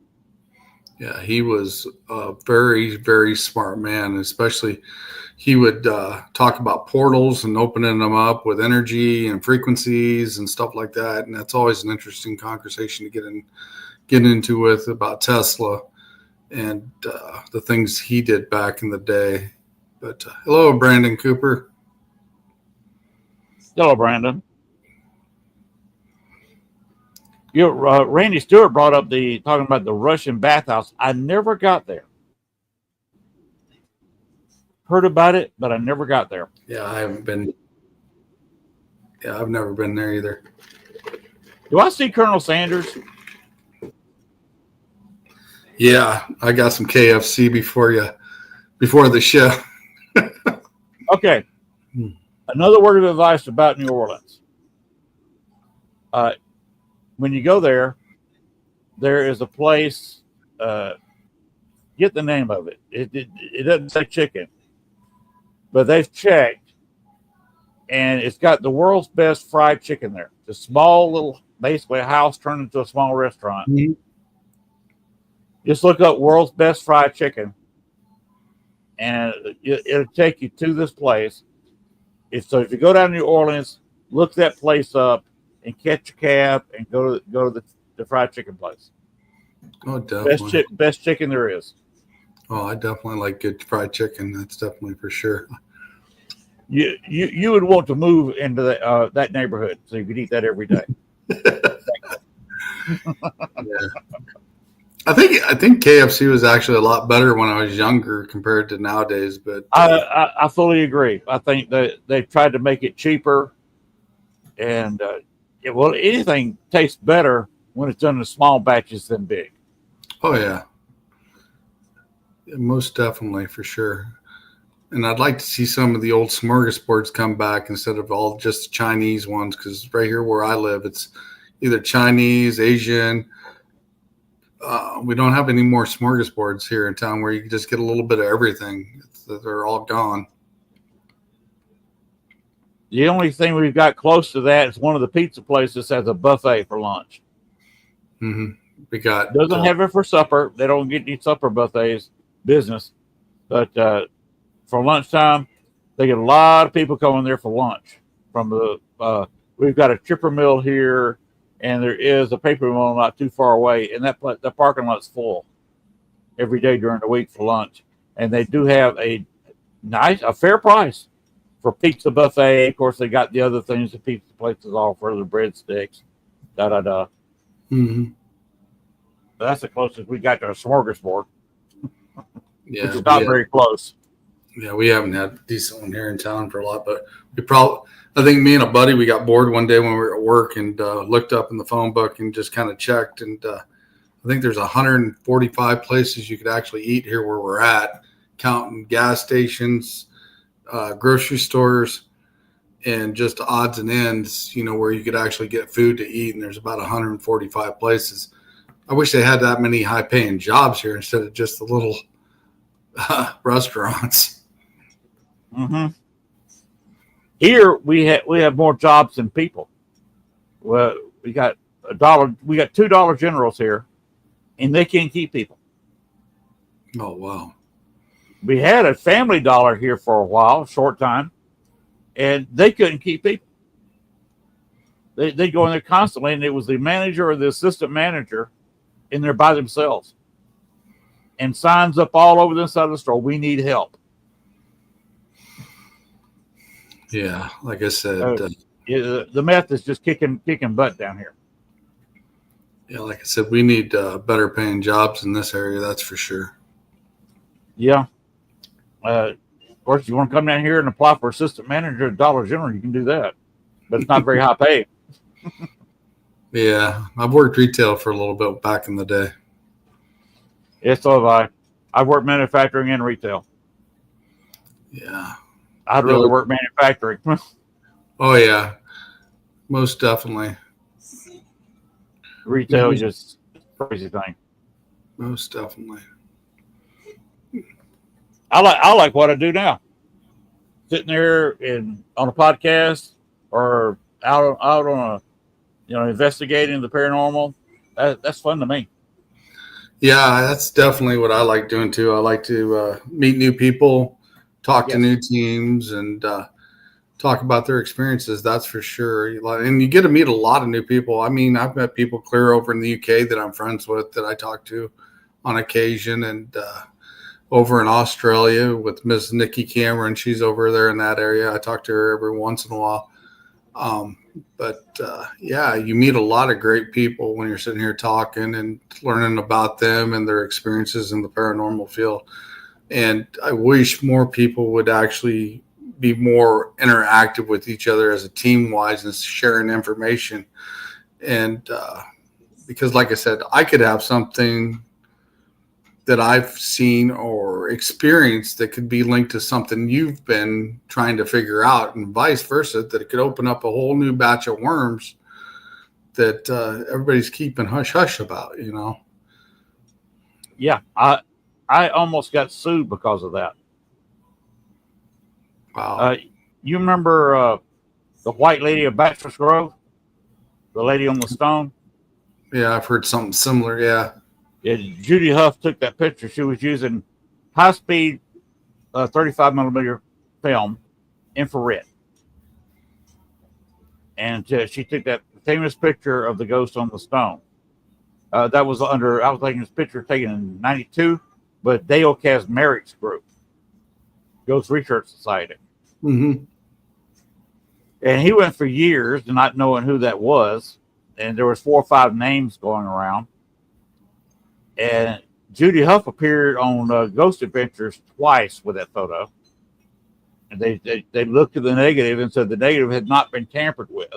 S3: Yeah, he was a very, very smart man. Especially, he would talk about portals and opening them up with energy and frequencies and stuff like that. And that's always an interesting conversation to get into with about Tesla and the things he did back in the day. But hello, Brandon Cooper.
S2: Hello, Brandon. Randy Stewart brought up talking about the Russian bathhouse. I never got there. Heard about it, but I never got there.
S3: Yeah, I haven't been. Yeah, I've never been there either.
S2: Do I see Colonel Sanders?
S3: Yeah, I got some KFC before the show.
S2: Okay. Another word of advice about New Orleans. When you go there is a place. Get the name of it. It doesn't say chicken, but they've checked, and it's got the world's best fried chicken there. It's a small little, basically a house turned into a small restaurant.
S3: Mm-hmm.
S2: Just look up world's best fried chicken, and it'll take you to this place. So if you go down to New Orleans, look that place up and catch a cab and go to the fried chicken place.
S3: Oh, definitely.
S2: Best chicken there is.
S3: Oh, I definitely like good fried chicken. That's definitely for sure.
S2: You would want to move into that neighborhood so you could eat that every day.
S3: Yeah. I think KFC was actually a lot better when I was younger compared to nowadays. But
S2: I fully agree. I think that they tried to make it cheaper, and anything tastes better when it's done in small batches than big.
S3: Oh yeah, most definitely for sure. And I'd like to see some of the old smorgasbords come back instead of all just Chinese ones. Because right here where I live, it's either Chinese, Asian. We don't have any more smorgasbords here in town where you can just get a little bit of everything. They're all gone.
S2: The only thing we've got close to that is one of the pizza places has a buffet for lunch.
S3: Mm-hmm. We got
S2: doesn't have it for supper. They don't get any supper buffets business, but for lunchtime, they get a lot of people coming there for lunch. From we've got a chipper mill here, and there is a paper mill not too far away, and the parking lot's full every day during the week for lunch. And they do have a fair price for pizza buffet. Of course, they got the other things the pizza places offer, the breadsticks,
S3: Mm-hmm.
S2: That's the closest we got to a smorgasbord.
S3: Yeah,
S2: which is not very close.
S3: Yeah, we haven't had a decent one here in town for a lot, but I think me and a buddy, we got bored one day when we were at work and looked up in the phone book and just kind of checked. And I think there's 145 places you could actually eat here where we're at, counting gas stations, grocery stores, and just odds and ends, where you could actually get food to eat. And there's about 145 places. I wish they had that many high paying jobs here instead of just the little restaurants.
S2: Mm-hmm. Here we have more jobs than people. Well, we got $2 generals here, and they can't keep people.
S3: Oh wow!
S2: We had a Family Dollar here for a while, short time, and they couldn't keep people. They go in there constantly, and it was the manager or the assistant manager in there by themselves, and signs up all over the inside of the store. We need help.
S3: Yeah, like I said,
S2: the meth is just kicking butt down here.
S3: Yeah, like I said, we need better paying jobs in this area. That's for sure.
S2: Yeah. Of course, if you want to come down here and apply for assistant manager at Dollar General, you can do that, but it's not very high pay.
S3: Yeah, I've worked retail for a little bit back in the day.
S2: Yes, so have I. I've worked manufacturing and retail.
S3: Yeah.
S2: I'd rather work manufacturing.
S3: Oh, yeah. Most definitely.
S2: Retail is just a crazy thing.
S3: Most definitely.
S2: I like what I do now. Sitting there on a podcast or out on a investigating the paranormal. That's fun to me.
S3: Yeah, that's definitely what I like doing too. I like to meet new people, talk to
S2: Yes.
S3: new teams, and talk about their experiences. That's for sure. And you get to meet a lot of new people. I mean, I've met people clear over in the UK that I'm friends with that I talk to on occasion, and over in Australia with Miss Nikki Cameron. She's over there in that area. I talk to her every once in a while. Um, but yeah, you meet a lot of great people when you're sitting here talking and learning about them and their experiences in the paranormal field. And I wish more people would actually be more interactive with each other as a team wise and sharing information. And because, like I said, I could have something that I've seen or experienced that could be linked to something you've been trying to figure out, and vice versa, that it could open up a whole new batch of worms that everybody's keeping hush hush about, you know?
S2: Yeah, I almost got sued because of that.
S3: Wow.
S2: You remember the white lady of Bachelor's Grove, the lady on the stone?
S3: Yeah, I've heard something similar. Yeah.
S2: Yeah, Judy Huff took that picture. She was using high speed 35 millimeter film, infrared, and she took that famous picture of the ghost on the stone. That was under, I was taking this picture taken in '92, but Dale Kazmarek's group, Ghost Research Society.
S3: Mm-hmm.
S2: And he went for years not knowing who that was. And there was 4 or 5 names going around. And Judy Huff appeared on Ghost Adventures twice with that photo. And they looked at the negative and said the negative had not been tampered with.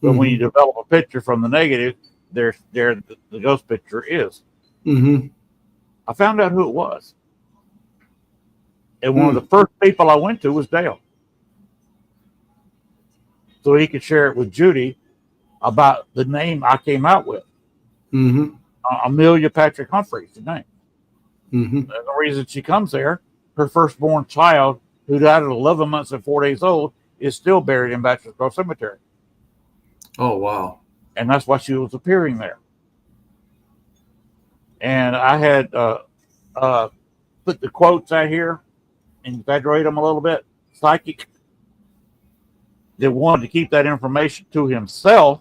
S2: But when you develop a picture from the negative, there the ghost picture is.
S3: Mm-hmm.
S2: I found out who it was. And one of the first people I went to was Dale. So he could share it with Judy about the name I came out with.
S3: Mm-hmm.
S2: Amelia Patrick Humphrey's the name.
S3: Mm-hmm.
S2: And the reason she comes there, her firstborn child, who died at 11 months and 4 days old, is still buried in Bachelor's Grove Cemetery.
S3: Oh, wow.
S2: And that's why she was appearing there. And I had put the quotes out here and exaggerate them a little bit. Psychic that wanted to keep that information to himself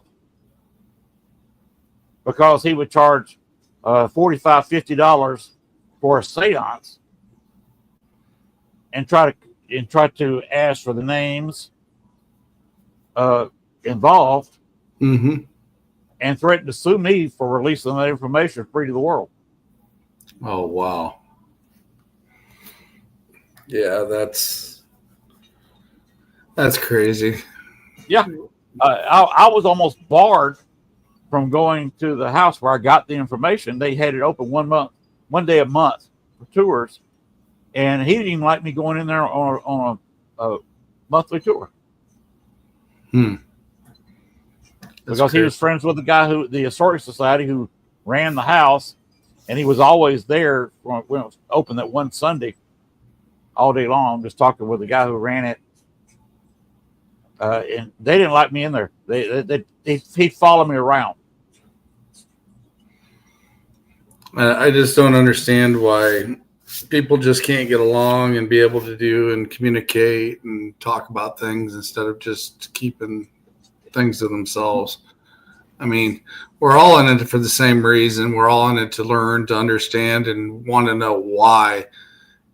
S2: because he would charge $45, $50 for a seance and try to ask for the names involved, and threaten to sue me for releasing that information free to the world.
S3: Oh, wow. Yeah, that's crazy.
S2: Yeah. I was almost barred from going to the house where I got the information. They had it open 1 day a month for tours, and he didn't even like me going in there on a monthly tour. Because he was friends with the guy the Historic Society who ran the house, and he was always there when it was open that one Sunday all day long, just talking with the guy who ran it. And they didn't like me in there. He'd follow me around.
S3: I just don't understand why people just can't get along and be able to do and communicate and talk about things instead of just keeping things to themselves. I mean, we're all in it for the same reason. We're all in it to learn, to understand, and want to know why.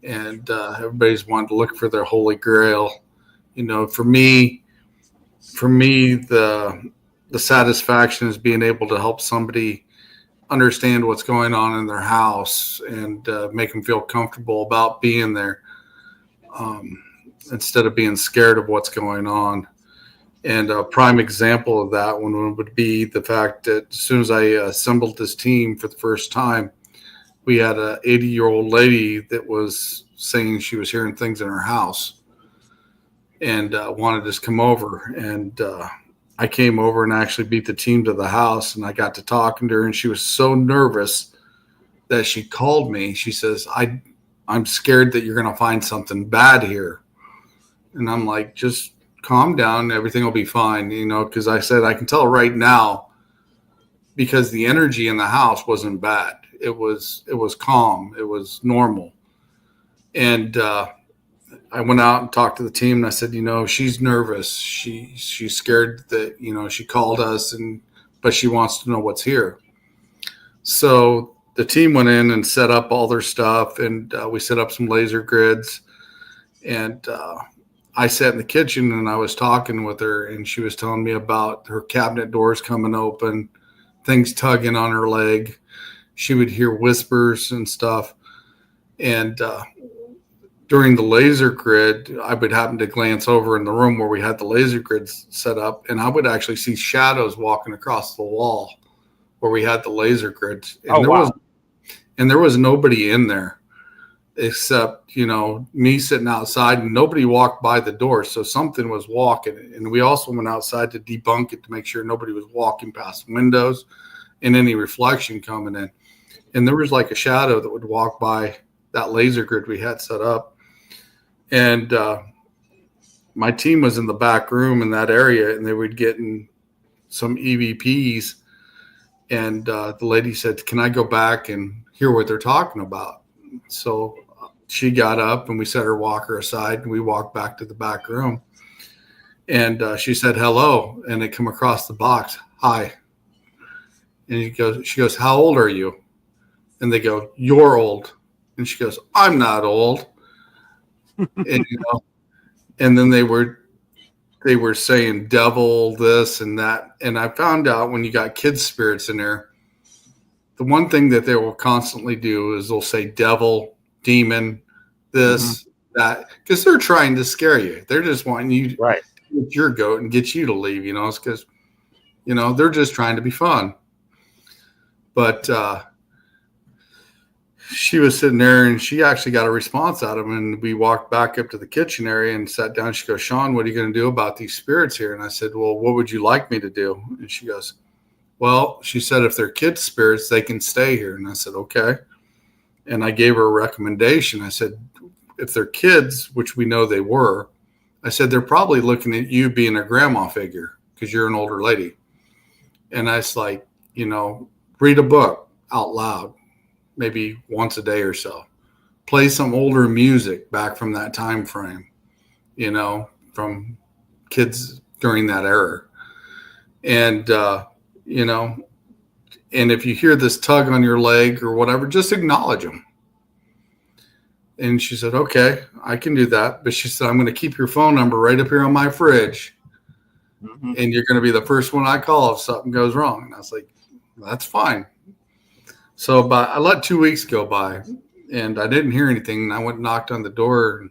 S3: And everybody's wanting to look for their holy grail. You know, for me, the satisfaction is being able to help somebody understand what's going on in their house and make them feel comfortable about being there, instead of being scared of what's going on. And a prime example of that one would be the fact that as soon as I assembled this team for the first time, we had an 80-year-old lady that was saying she was hearing things in her house and wanted us to come over. And I came over and actually beat the team to the house, and I got to talking to her, and she was so nervous that she called me. She says, I'm scared that you're going to find something bad here. And I'm like, just calm down. Everything will be fine. You know, because I said, I can tell right now because the energy in the house wasn't bad. It was calm. It was normal. And I went out and talked to the team, and I said, she's nervous. She's scared that, she called us, but she wants to know what's here. So the team went in and set up all their stuff, and we set up some laser grids. And I sat in the kitchen and I was talking with her, and she was telling me about her cabinet doors coming open, things tugging on her leg. She would hear whispers and stuff. And during the laser grid, I would happen to glance over in the room where we had the laser grids set up, and I would actually see shadows walking across the wall where we had the laser grids. And there was nobody in there except, me sitting outside, and nobody walked by the door. So something was walking. And we also went outside to debunk it to make sure nobody was walking past windows and any reflection coming in. And there was like a shadow that would walk by that laser grid we had set up. And my team was in the back room in that area, and they were getting some EVPs. And the lady said, "Can I go back and hear what they're talking about?" So she got up, and we set her walker aside, and we walked back to the back room. And she said, "Hello," and it come across the box, "Hi." And she goes, "How old are you?" And they go, "You're old." And she goes, "I'm not old." And and then they were saying devil, this and that. And I found out when you got kids' spirits in there, the one thing that they will constantly do is they'll say devil, demon, this, that, because they're trying to scare you. They're just wanting you to get your goat and get you to leave, it's because, they're just trying to be fun. But she was sitting there, and she actually got a response out of him. And we walked back up to the kitchen area and sat down. She goes, "Shawn, what are you going to do about these spirits here?" And I said, "Well, what would you like me to do?" And she goes, "Well," she said, "if they're kids' spirits, they can stay here." And I said, "Okay." And I gave her a recommendation. I said, "If they're kids," which we know they were, I said, "they're probably looking at you being a grandma figure because you're an older lady." And I was like, read a book out loud, maybe once a day or so. Play some older music back from that time frame, from kids during that era. And, and if you hear this tug on your leg or whatever, just acknowledge them. And she said, "Okay, I can do that." But she said, "I'm going to keep your phone number right up here on my fridge. And you're going to be the first one I call if something goes wrong." And I was like, "That's fine." So I let 2 weeks go by, and I didn't hear anything. And I went and knocked on the door, and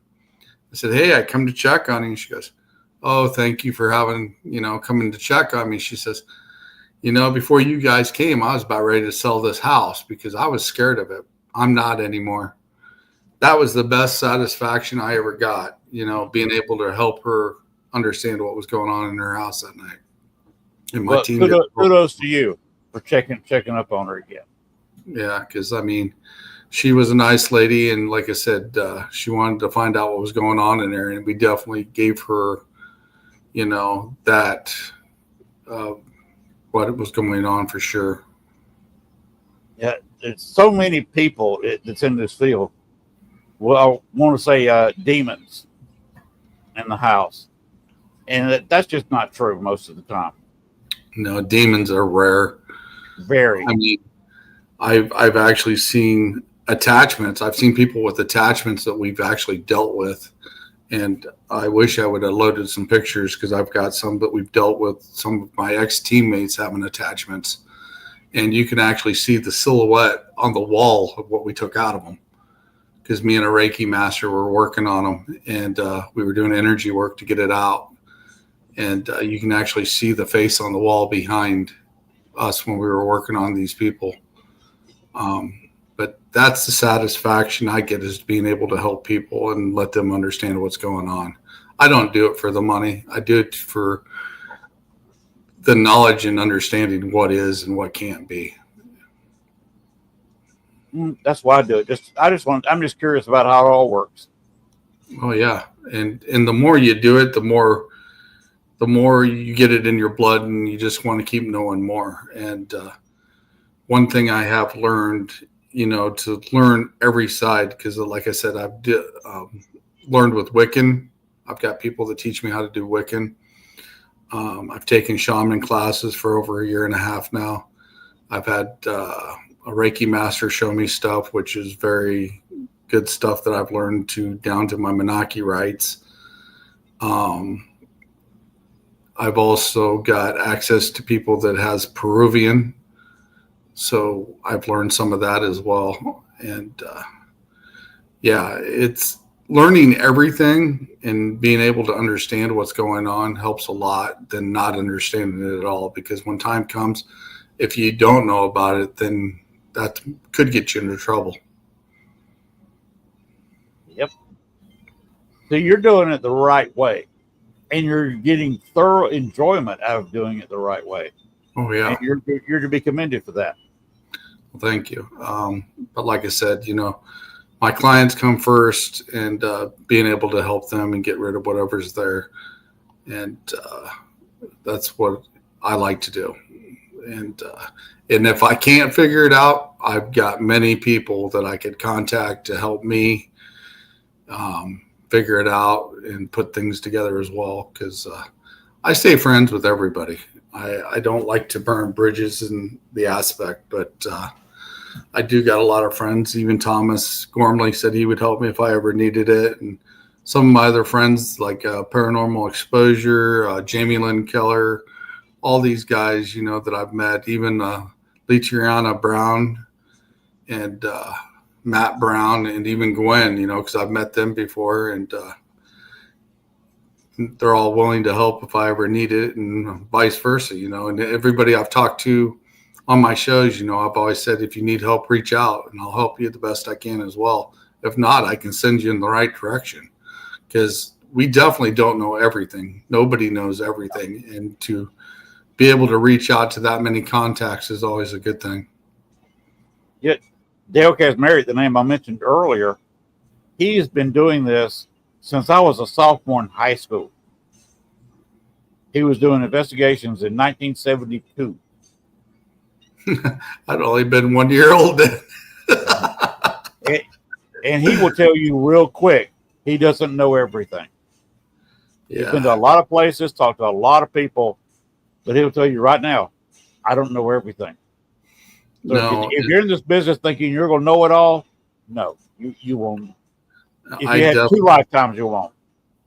S3: I said, "Hey, I come to check on you." And she goes, "Oh, thank you for having, coming to check on me." She says, "Before you guys came, I was about ready to sell this house because I was scared of it. I'm not anymore." That was the best satisfaction I ever got, being able to help her understand what was going on in her house that night. And my team
S2: kudos to you for checking up on her again.
S3: Yeah, because she was a nice lady, and like I said, she wanted to find out what was going on in there, and we definitely gave her, that what was going on for sure.
S2: Yeah, there's so many people that's in this field. Well, I want to say demons in the house, and that's just not true most of the time.
S3: No, demons are rare.
S2: Very.
S3: I've actually seen attachments. I've seen people with attachments that we've actually dealt with. And I wish I would have loaded some pictures because I've got some that we've dealt with. Some of my ex-teammates having attachments. And you can actually see the silhouette on the wall of what we took out of them. Because me and a Reiki master were working on them. And we were doing energy work to get it out. And you can actually see the face on the wall behind us when we were working on these people. But that's the satisfaction I get, is being able to help people and let them understand what's going on. I don't do it for the money. I do it for the knowledge and understanding what is and what can't be.
S2: That's why I do it. I'm just curious about how it all works.
S3: Oh yeah. And the more you do it, the more you get it in your blood, and you just want to keep knowing more. And one thing I have learned to learn every side. Because like I said, I've learned with Wiccan. I've got people that teach me how to do Wiccan. I've taken shaman classes for over 1.5 years now. I've had a Reiki master show me stuff, which is very good stuff that I've learned down to my Menaki rites. I've also got access to people that has Peruvian. So I've learned some of that as well. And it's learning everything and being able to understand what's going on helps a lot than not understanding it at all. Because when time comes, if you don't know about it, then that could get you into trouble.
S2: Yep. So you're doing it the right way, and you're getting thorough enjoyment out of doing it the right way.
S3: Oh yeah.
S2: And you're to be commended for that.
S3: Well, thank you. But like I said, my clients come first, and being able to help them and get rid of whatever's there. And that's what I like to do. And if I can't figure it out, I've got many people that I could contact to help me figure it out and put things together as well. Because I stay friends with everybody. I don't like to burn bridges in the aspect, but I do got a lot of friends. Even Thomas Gormley said he would help me if I ever needed it. And some of my other friends like Paranormal Exposure, Jamie Lynn Keller, all these guys, that I've met, even Letriana Brown and Matt Brown, and even Gwen, because I've met them before, and they're all willing to help if I ever need it, and vice versa, and everybody I've talked to on my shows, I've always said, if you need help, reach out and I'll help you the best I can as well. If not, I can send you in the right direction, because we definitely don't know everything. Nobody knows everything. And to be able to reach out to that many contacts is always a good thing.
S2: Yet Dale Casmerick, the name I mentioned earlier, he's been doing this since I was a sophomore in high school. He was doing investigations in 1972.
S3: I'd only been 1 year old then.
S2: And he will tell you real quick, he doesn't know everything.
S3: Yeah.
S2: He's been to a lot of places, talked to a lot of people, but he'll tell you right now, I don't know everything. So
S3: No,
S2: if you're in this business thinking you're going to know it all, no, you won't. If you had 2 lifetimes, you won't.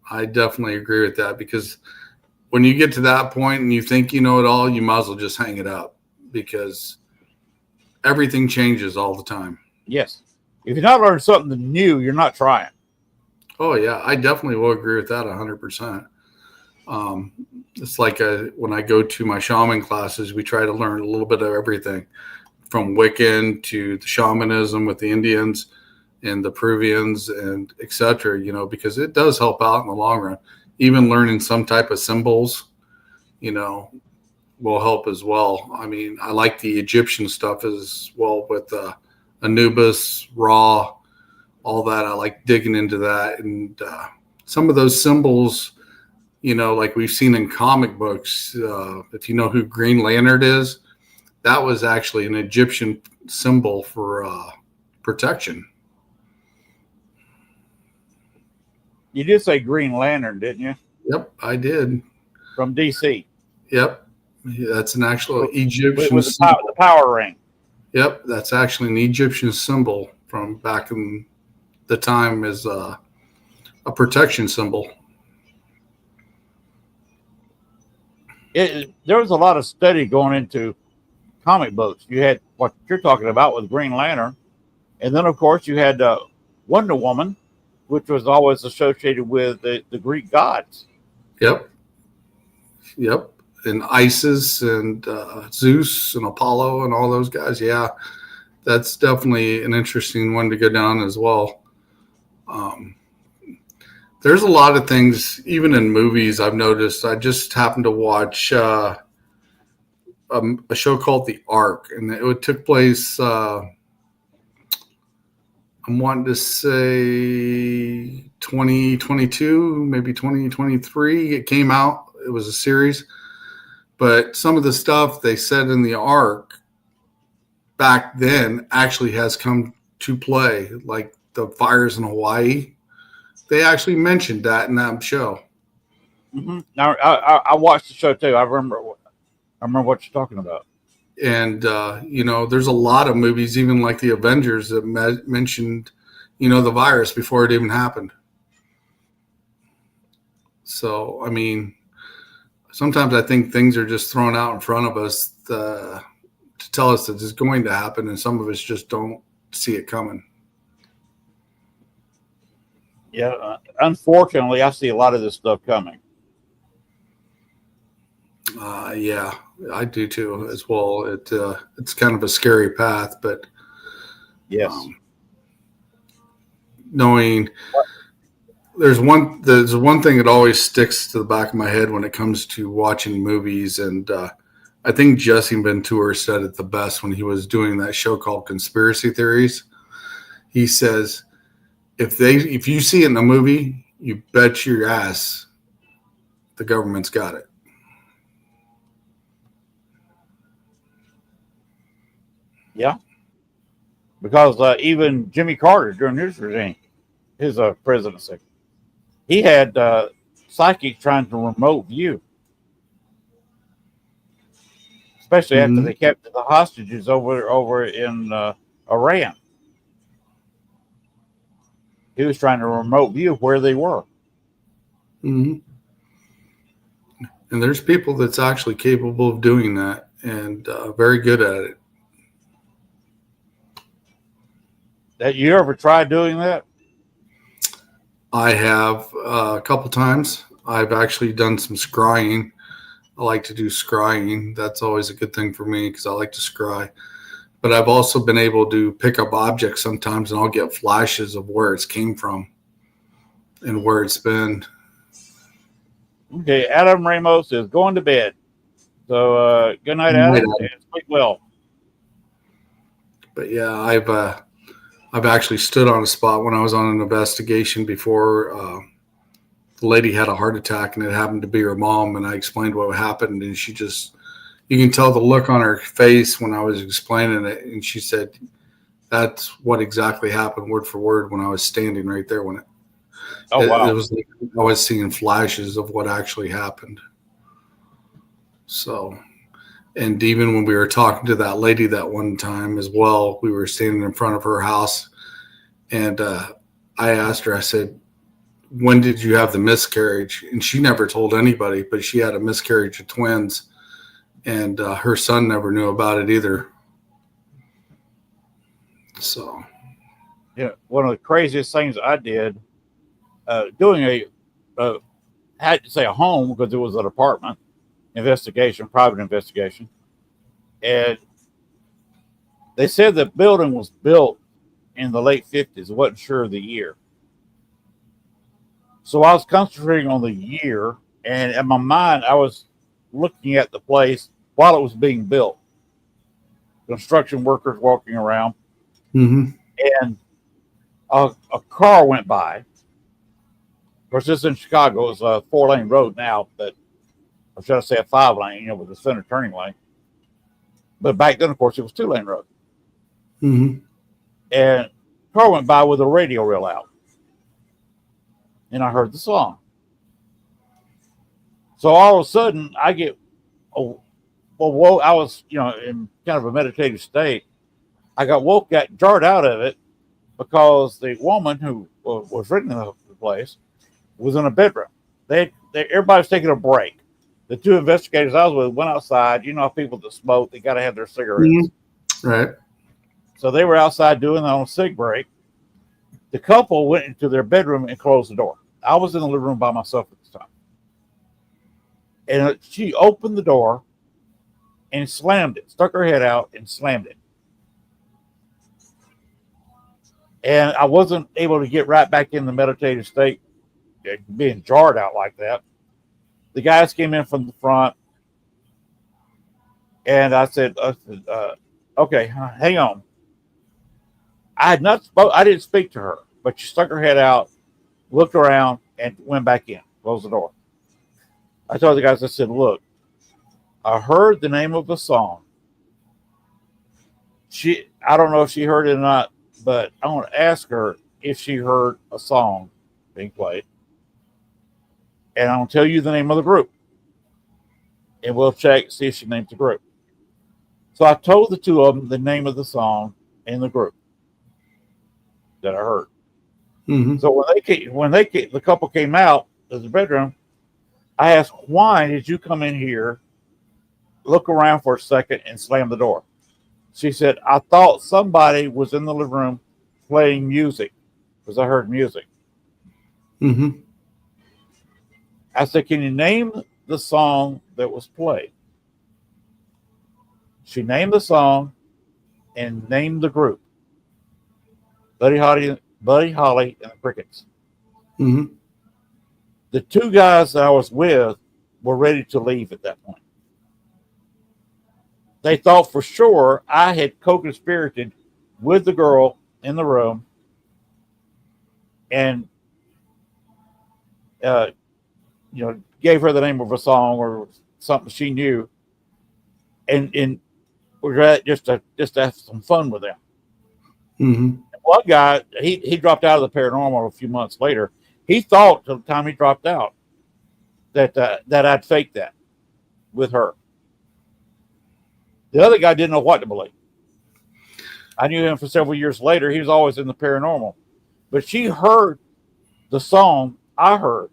S3: I definitely agree with that, because when you get to that point and you think you know it all, you might as well just hang it up, because everything changes all the time.
S2: Yes. If you're not learning something new, you're not trying.
S3: Oh, yeah. I definitely will agree with that 100%. It's like when I go to my shaman classes, we try to learn a little bit of everything, from Wiccan to the shamanism with the Indians and the Peruvians and et cetera, because it does help out in the long run. Even learning some type of symbols, will help as well. I mean, I like the Egyptian stuff as well with Anubis, Ra, all that. I like digging into that. And some of those symbols, like we've seen in comic books, if you know who Green Lantern is, that was actually an Egyptian symbol for protection.
S2: You did say Green Lantern, didn't you?
S3: Yep, I did.
S2: From DC.
S3: Yep. That's an actual Egyptian
S2: with the power ring.
S3: Yep, that's actually an Egyptian symbol from back in the time as a protection symbol.
S2: There was a lot of study going into comic books. You had what you're talking about with Green Lantern, and then of course you had Wonder Woman, which was always associated with the Greek gods.
S3: Yep. And Isis and Zeus and Apollo and all those guys. Yeah, that's definitely an interesting one to go down as well. There's a lot of things, even in movies, I've noticed. I just happened to watch a show called The Ark, and it took place, I'm wanting to say 2022, maybe 2023. It came out. It was a series. But some of the stuff they said in The Ark back then actually has come to play, like the fires in Hawaii. They actually mentioned that in that show.
S2: Mm-hmm. Now, I watched the show too. I remember what you're talking about.
S3: And there's a lot of movies, even like the Avengers, that mentioned, the virus before it even happened. So, I mean, sometimes I think things are just thrown out in front of us to tell us that it's going to happen, and some of us just don't see it coming.
S2: Yeah, unfortunately, I see a lot of this stuff coming.
S3: Yeah, I do too as well. It's kind of a scary path, but
S2: yes,
S3: knowing there's one thing that always sticks to the back of my head when it comes to watching movies, and I think Jesse Ventura said it the best when he was doing that show called Conspiracy Theories. He says, if you see it in a movie, you bet your ass the government's got it.
S2: Yeah, because even Jimmy Carter during his regime, his presidency, he had psychics trying to remote view, especially after they kept the hostages over in Iran. He was trying to remote view where they were.
S3: Mm-hmm. And there's people that's actually capable of doing that and very good at it.
S2: That you ever tried doing that?
S3: I have a couple times. I've actually done some scrying. I like to do scrying. That's always a good thing for me because I like to scry. But I've also been able to pick up objects sometimes, and I'll get flashes of where it's came from and where it's been.
S2: Okay, Adam Ramos is going to bed. So good night, Adam, and sleep well.
S3: But yeah, I've actually stood on a spot when I was on an investigation before. The lady had a heart attack, and it happened to be her mom. And I explained what happened, and you can tell the look on her face when I was explaining it. And she said, "That's what exactly happened, word for word, when I was standing right there when it."
S2: Oh wow!
S3: It was like I was seeing flashes of what actually happened. So, and even when we were talking to that lady that one time as well, we were standing in front of her house, and I asked her, I said, "When did you have the miscarriage?" And she never told anybody, but she had a miscarriage of twins, and her son never knew about it either. So,
S2: yeah, one of the craziest things I did, doing I had to say a home because it was an apartment investigation, private investigation, and they said the building was built in the late 50s. I wasn't sure of the year. So I was concentrating on the year, and in my mind, I was looking at the place while it was being built. Construction workers walking around, and a car went by. Of course, this is in Chicago. It's a 4-lane road now, but or should I say a 5-lane, with the center turning lane. But back then, of course, it was 2-lane road. And the car went by with the radio real loud. And I heard the song. So all of a sudden, I get, I was, in kind of a meditative state. I got jarred out of it because the woman who was renting the place was in a bedroom. Everybody was taking a break. The 2 investigators I was with went outside. You know how people that smoke, they got to have their cigarettes.
S3: Right.
S2: So they were outside doing their own cig break. The couple went into their bedroom and closed the door. I was in the living room by myself at the time. And she opened the door and slammed it, stuck her head out and slammed it. And I wasn't able to get right back in the meditative state, being jarred out like that. The guys came in from the front, and I said, okay, hang on. I didn't speak to her, but she stuck her head out, looked around, and went back in, closed the door. I told the guys, I said, look, I heard the name of the song. I don't know if she heard it or not, but I want to ask her if she heard a song being played. And I'll tell you the name of the group. And we'll check, see if she named the group. So I told the two of them the name of the song and the group that I heard.
S3: Mm-hmm.
S2: So the couple came out of the bedroom, I asked, why did you come in here, look around for a second, and slam the door? She said, I thought somebody was in the living room playing music because I heard music.
S3: Mm-hmm.
S2: I said, can you name the song that was played? She named the song and named the group. Buddy Holly and the Crickets.
S3: Mm-hmm.
S2: The two guys that I was with were ready to leave at that point. They thought for sure I had co-conspirated with the girl in the room and gave her the name of a song or something she knew, and we're just to have some fun with them.
S3: Mm-hmm.
S2: One guy, he dropped out of the paranormal a few months later. He thought till the time he dropped out that I'd faked that with her. The other guy didn't know what to believe. I knew him for several years later. He was always in the paranormal, but she heard the song I heard,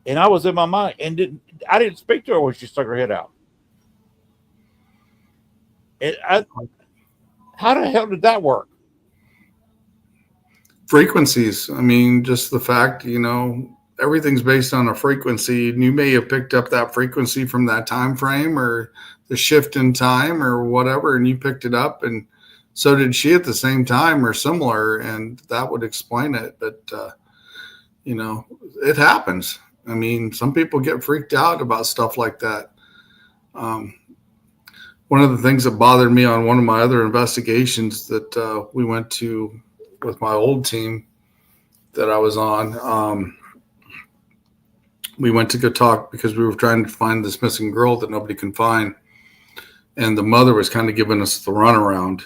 S2: and I was in my mind and I didn't speak to her when she stuck her head out. How the hell did that work?
S3: Frequencies. I mean, just the fact, everything's based on a frequency. And you may have picked up that frequency from that time frame or the shift in time or whatever, and you picked it up, and so did she at the same time or similar, and that would explain it. But it happens. I mean, some people get freaked out about stuff like that. One of the things that bothered me on one of my other investigations that we went to with my old team that I was on, we went to go talk because we were trying to find this missing girl that nobody can find. And the mother was kind of giving us the runaround.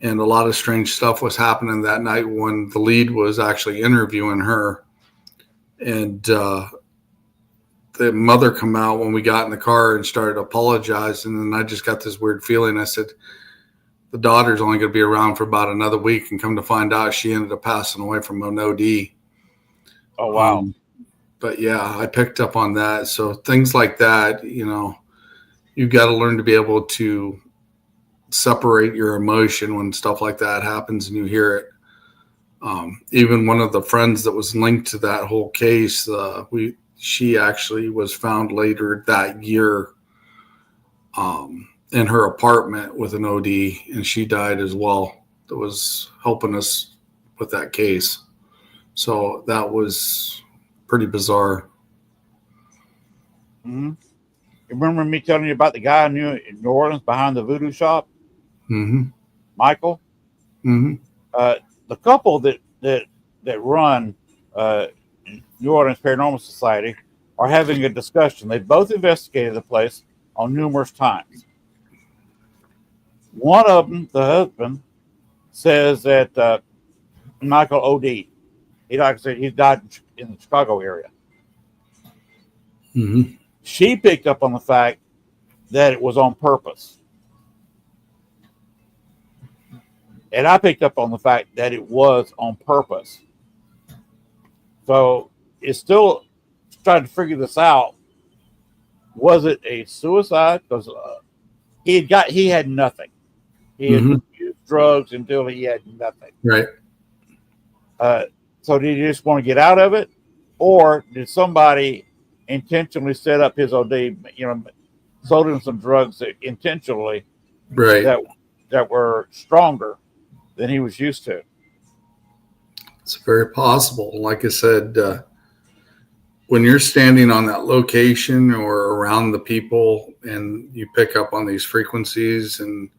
S3: And a lot of strange stuff was happening that night when the lead was actually interviewing her. And the mother come out when we got in the car and started apologizing. And I just got this weird feeling. I said, the daughter's only going to be around for about another week, and come to find out she ended up passing away from an OD.
S2: Oh, wow.
S3: But yeah, I picked up on that. So things like that, you've got to learn to be able to separate your emotion when stuff like that happens and you hear it. Even one of the friends that was linked to that whole case, she actually was found later that year in her apartment with an OD, and she died as well. That was helping us with that case. So that was pretty bizarre.
S2: Mm-hmm. You remember me telling you about the guy in New Orleans behind the voodoo shop?
S3: Mm-hmm.
S2: Michael?
S3: Mm-hmm.
S2: The couple that run New Orleans Paranormal Society are having a discussion. They both investigated the place on numerous times. One of them, the husband, says that Michael OD. Like I said, he died in the Chicago area.
S3: Mm-hmm.
S2: She picked up on the fact that it was on purpose. And I picked up on the fact that it was on purpose. So it's still trying to figure this out. Was it a suicide? Because he had nothing. He had used drugs until he had nothing.
S3: Right.
S2: So did he just want to get out of it, or did somebody intentionally set up his OD? Sold him some drugs that intentionally,
S3: right,
S2: that were stronger than he was used to.
S3: It's very possible. Like I said, when you're standing on that location or around the people, and you pick up on these frequencies and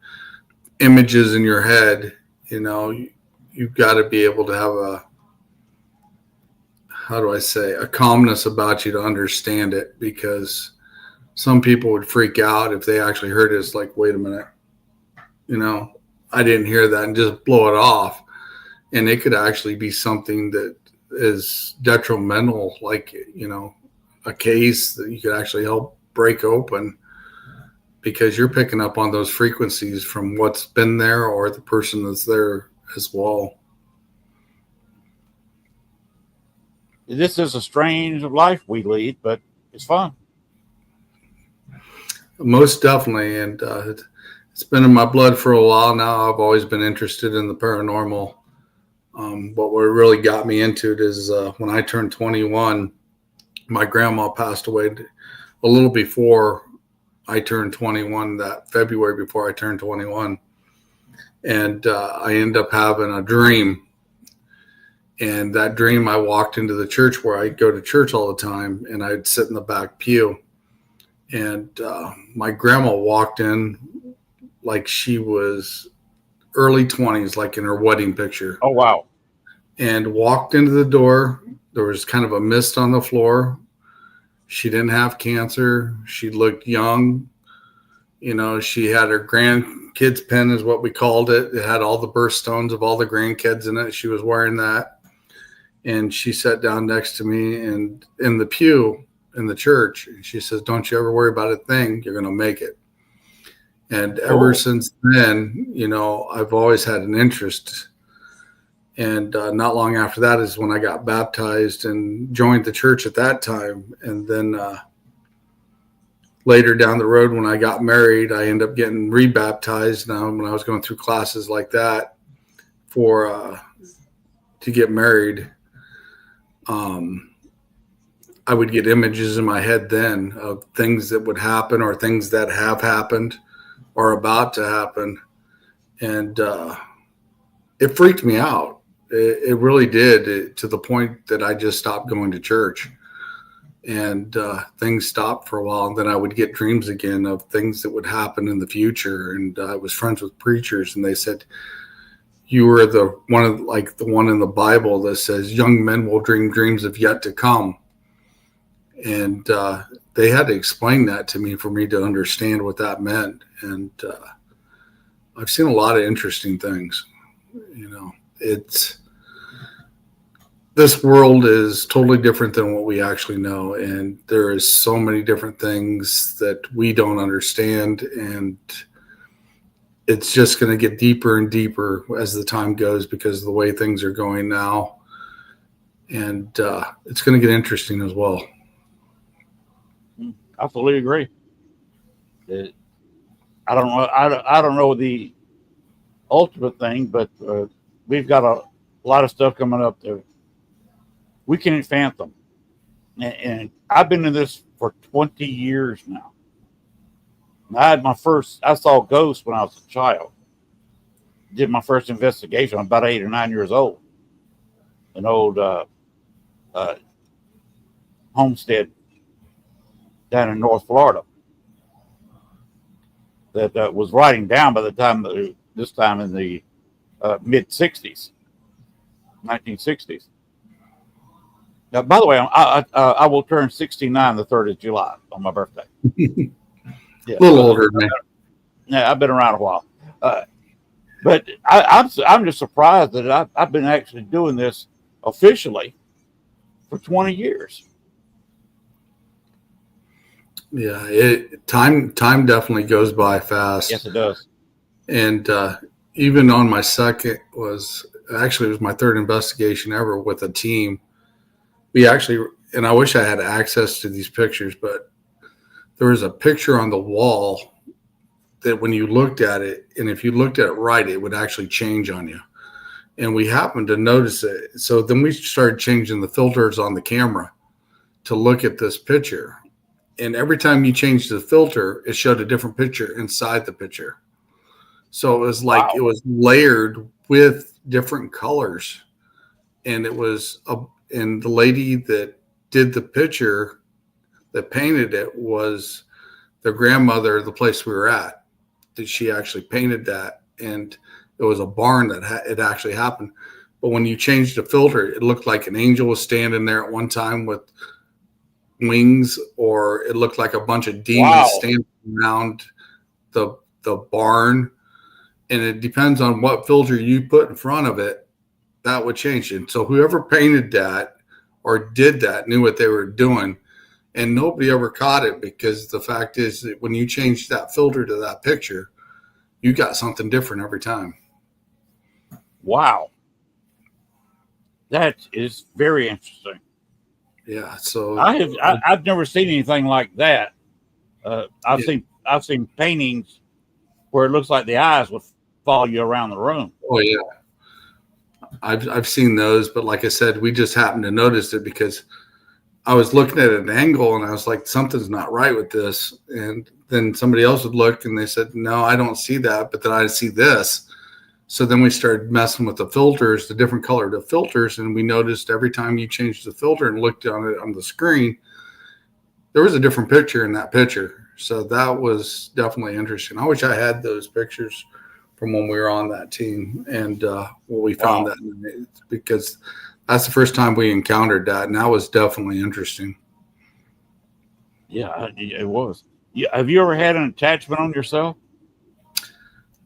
S3: images in your head, you've got to be able to have a calmness about you to understand it, because some people would freak out if they actually heard it. It's like, wait a minute, I didn't hear that, and just blow it off. And it could actually be something that is detrimental, like, a case that you could actually help break open, because you're picking up on those frequencies from what's been there or the person that's there as well.
S2: This is a strange life we lead, but it's fun.
S3: Most definitely. And it's been in my blood for a while now. I've always been interested in the paranormal. But what really got me into it is when I turned 21, my grandma passed away a little before I turned 21, that February before I turned 21. And I ended up having a dream. And that dream, I walked into the church where I go to church all the time, and I'd sit in the back pew. And my grandma walked in like she was early 20s, like in her wedding picture.
S2: Oh, wow.
S3: And walked into the door. There was kind of a mist on the floor. She didn't have cancer. She looked young. She had her grandkids pen, is what we called it. It had all the birthstones of all the grandkids in it. She was wearing that. And she sat down next to me and in the pew in the church. And she says, "Don't you ever worry about a thing. You're going to make it." And ever since then, I've always had an interest. And not long after that is when I got baptized and joined the church at that time. And then later down the road, when I got married, I ended up getting rebaptized. Now, when I was going through classes like that to get married, I would get images in my head then of things that would happen or things that have happened or about to happen. And it freaked me out. It really did, to the point that I just stopped going to church. And things stopped for a while. And then I would get dreams again of things that would happen in the future. And I was friends with preachers, and they said, "You were the one in the Bible that says young men will dream dreams of yet to come." And they had to explain that to me for me to understand what that meant. And I've seen a lot of interesting things. This world is totally different than what we actually know. And there is so many different things that we don't understand. And it's just going to get deeper and deeper as the time goes because of the way things are going now. And it's going to get interesting as well.
S2: I fully agree. I don't know the ultimate thing, but we've got a lot of stuff coming up there we can't fathom. And I've been in this for 20 years now. I saw ghosts when I was a child. Did my first investigation. I'm about 8 or 9 years old. An old homestead down in North Florida that was writing down by the time this time in the mid 60s, 1960s. Now, by the way, I will turn 69 the 3rd of July on my birthday.
S3: Yeah, a little older than me.
S2: Yeah, I've been around a while. But I'm just surprised that I've been actually doing this officially for 20 years.
S3: Yeah, time definitely goes by fast.
S2: Yes, it does.
S3: And even on my second it was my third investigation ever with a team. And I wish I had access to these pictures, but there was a picture on the wall that when you looked at it, and if you looked at it right, it would actually change on you. And we happened to notice it. So then we started changing the filters on the camera to look at this picture. And every time you changed the filter, it showed a different picture inside the picture. So it was like It was layered with different colors. And it was and the lady that did the picture, that painted it, was the grandmother of the place we were at. That she actually painted that, and it was a barn that it actually happened. But when you changed the filter, it looked like an angel was standing there at one time with wings, or it looked like a bunch of demons
S2: Wow.
S3: standing around the barn. And it depends on what filter you put in front of it, that would change it. So whoever painted that or did that knew what they were doing, and nobody ever caught it, because the fact is that when you change that filter to that picture, you got something different every time.
S2: Wow. That is very interesting.
S3: Yeah. So
S2: I've never seen anything like that. I've seen paintings where it looks like the eyes would follow you around the room.
S3: Oh yeah. I've seen those, but like I said, we just happened to notice it because I was looking at an angle and I was like, something's not right with this. And then somebody else would look and they said, no, I don't see that, but then I see this. So then we started messing with the filters, the different colored filters, and we noticed every time you changed the filter and looked on it on the screen, there was a different picture in that picture. So that was definitely interesting. I wish I had those pictures from when we were on that team, and we found that, because that's the first time we encountered that, and that was definitely interesting.
S2: Yeah, it was. Yeah, have you ever had an attachment on yourself?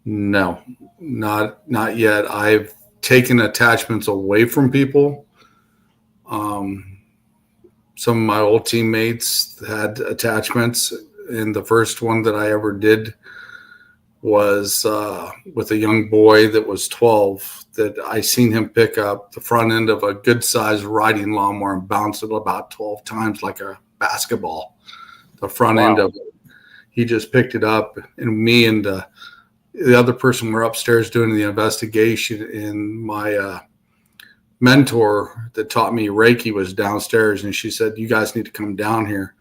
S3: No, not yet. I've taken attachments away from people. Some of my old teammates had attachments, and the first one that I ever did was with a young boy that was 12, that I seen him pick up the front end of a good sized riding lawnmower and bounce it about 12 times like a basketball. The front end of it. He just picked it up, and me and the other person were upstairs doing the investigation, and my mentor that taught me Reiki was downstairs, and she said, you guys need to come down here.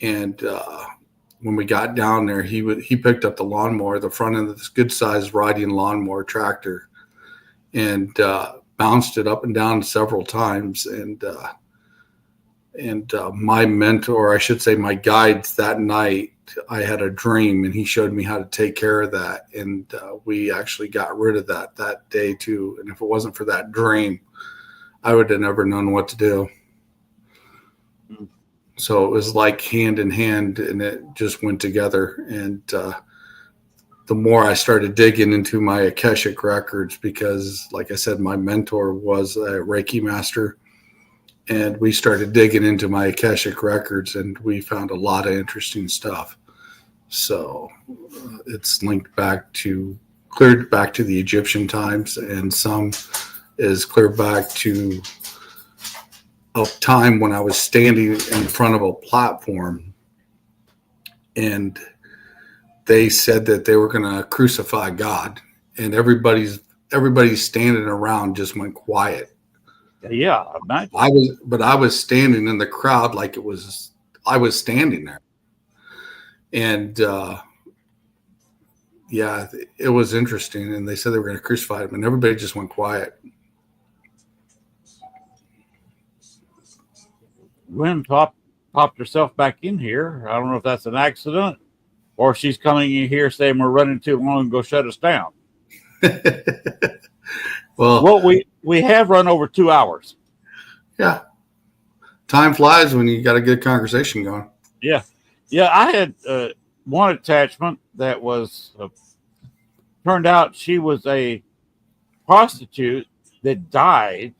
S3: And when we got down there, he picked up the lawnmower, the front end of this good sized riding lawnmower tractor, and bounced it up and down several times. And my mentor, I should say my guides, that night, I had a dream, and he showed me how to take care of that. And we actually got rid of that day too. And if it wasn't for that dream, I would have never known what to do. So it was like hand in hand, and it just went together. And the more I started digging into my Akashic records, because like I said, my mentor was a Reiki master, and we started digging into my Akashic records, and we found a lot of interesting stuff. So it's cleared back to the Egyptian times, and some is cleared back to a time when I was standing in front of a platform, and they said that they were going to crucify God, and everybody's standing around just went quiet.
S2: Yeah, imagine.
S3: I was standing in the crowd like I was standing there. And it was interesting. And they said they were going to crucify him, and everybody just went quiet.
S2: Gwen popped herself back in here. I don't know if that's an accident or she's coming in here saying we're running too long and go shut us down. Well, we have run over 2 hours.
S3: Yeah. Time flies when you got a good conversation going.
S2: Yeah. Yeah, I had one attachment that was turned out she was a prostitute that died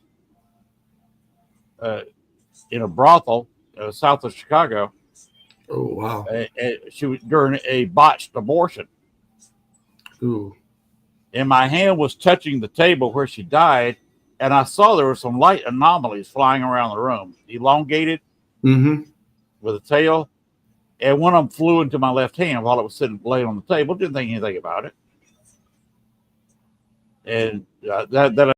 S2: in a brothel south of Chicago.
S3: Oh, wow.
S2: She was during a botched abortion.
S3: Ooh.
S2: And my hand was touching the table where she died, and I saw there were some light anomalies flying around the room, elongated with a tail. And one of them flew into my left hand while it was laying on the table. Didn't think anything about it. And that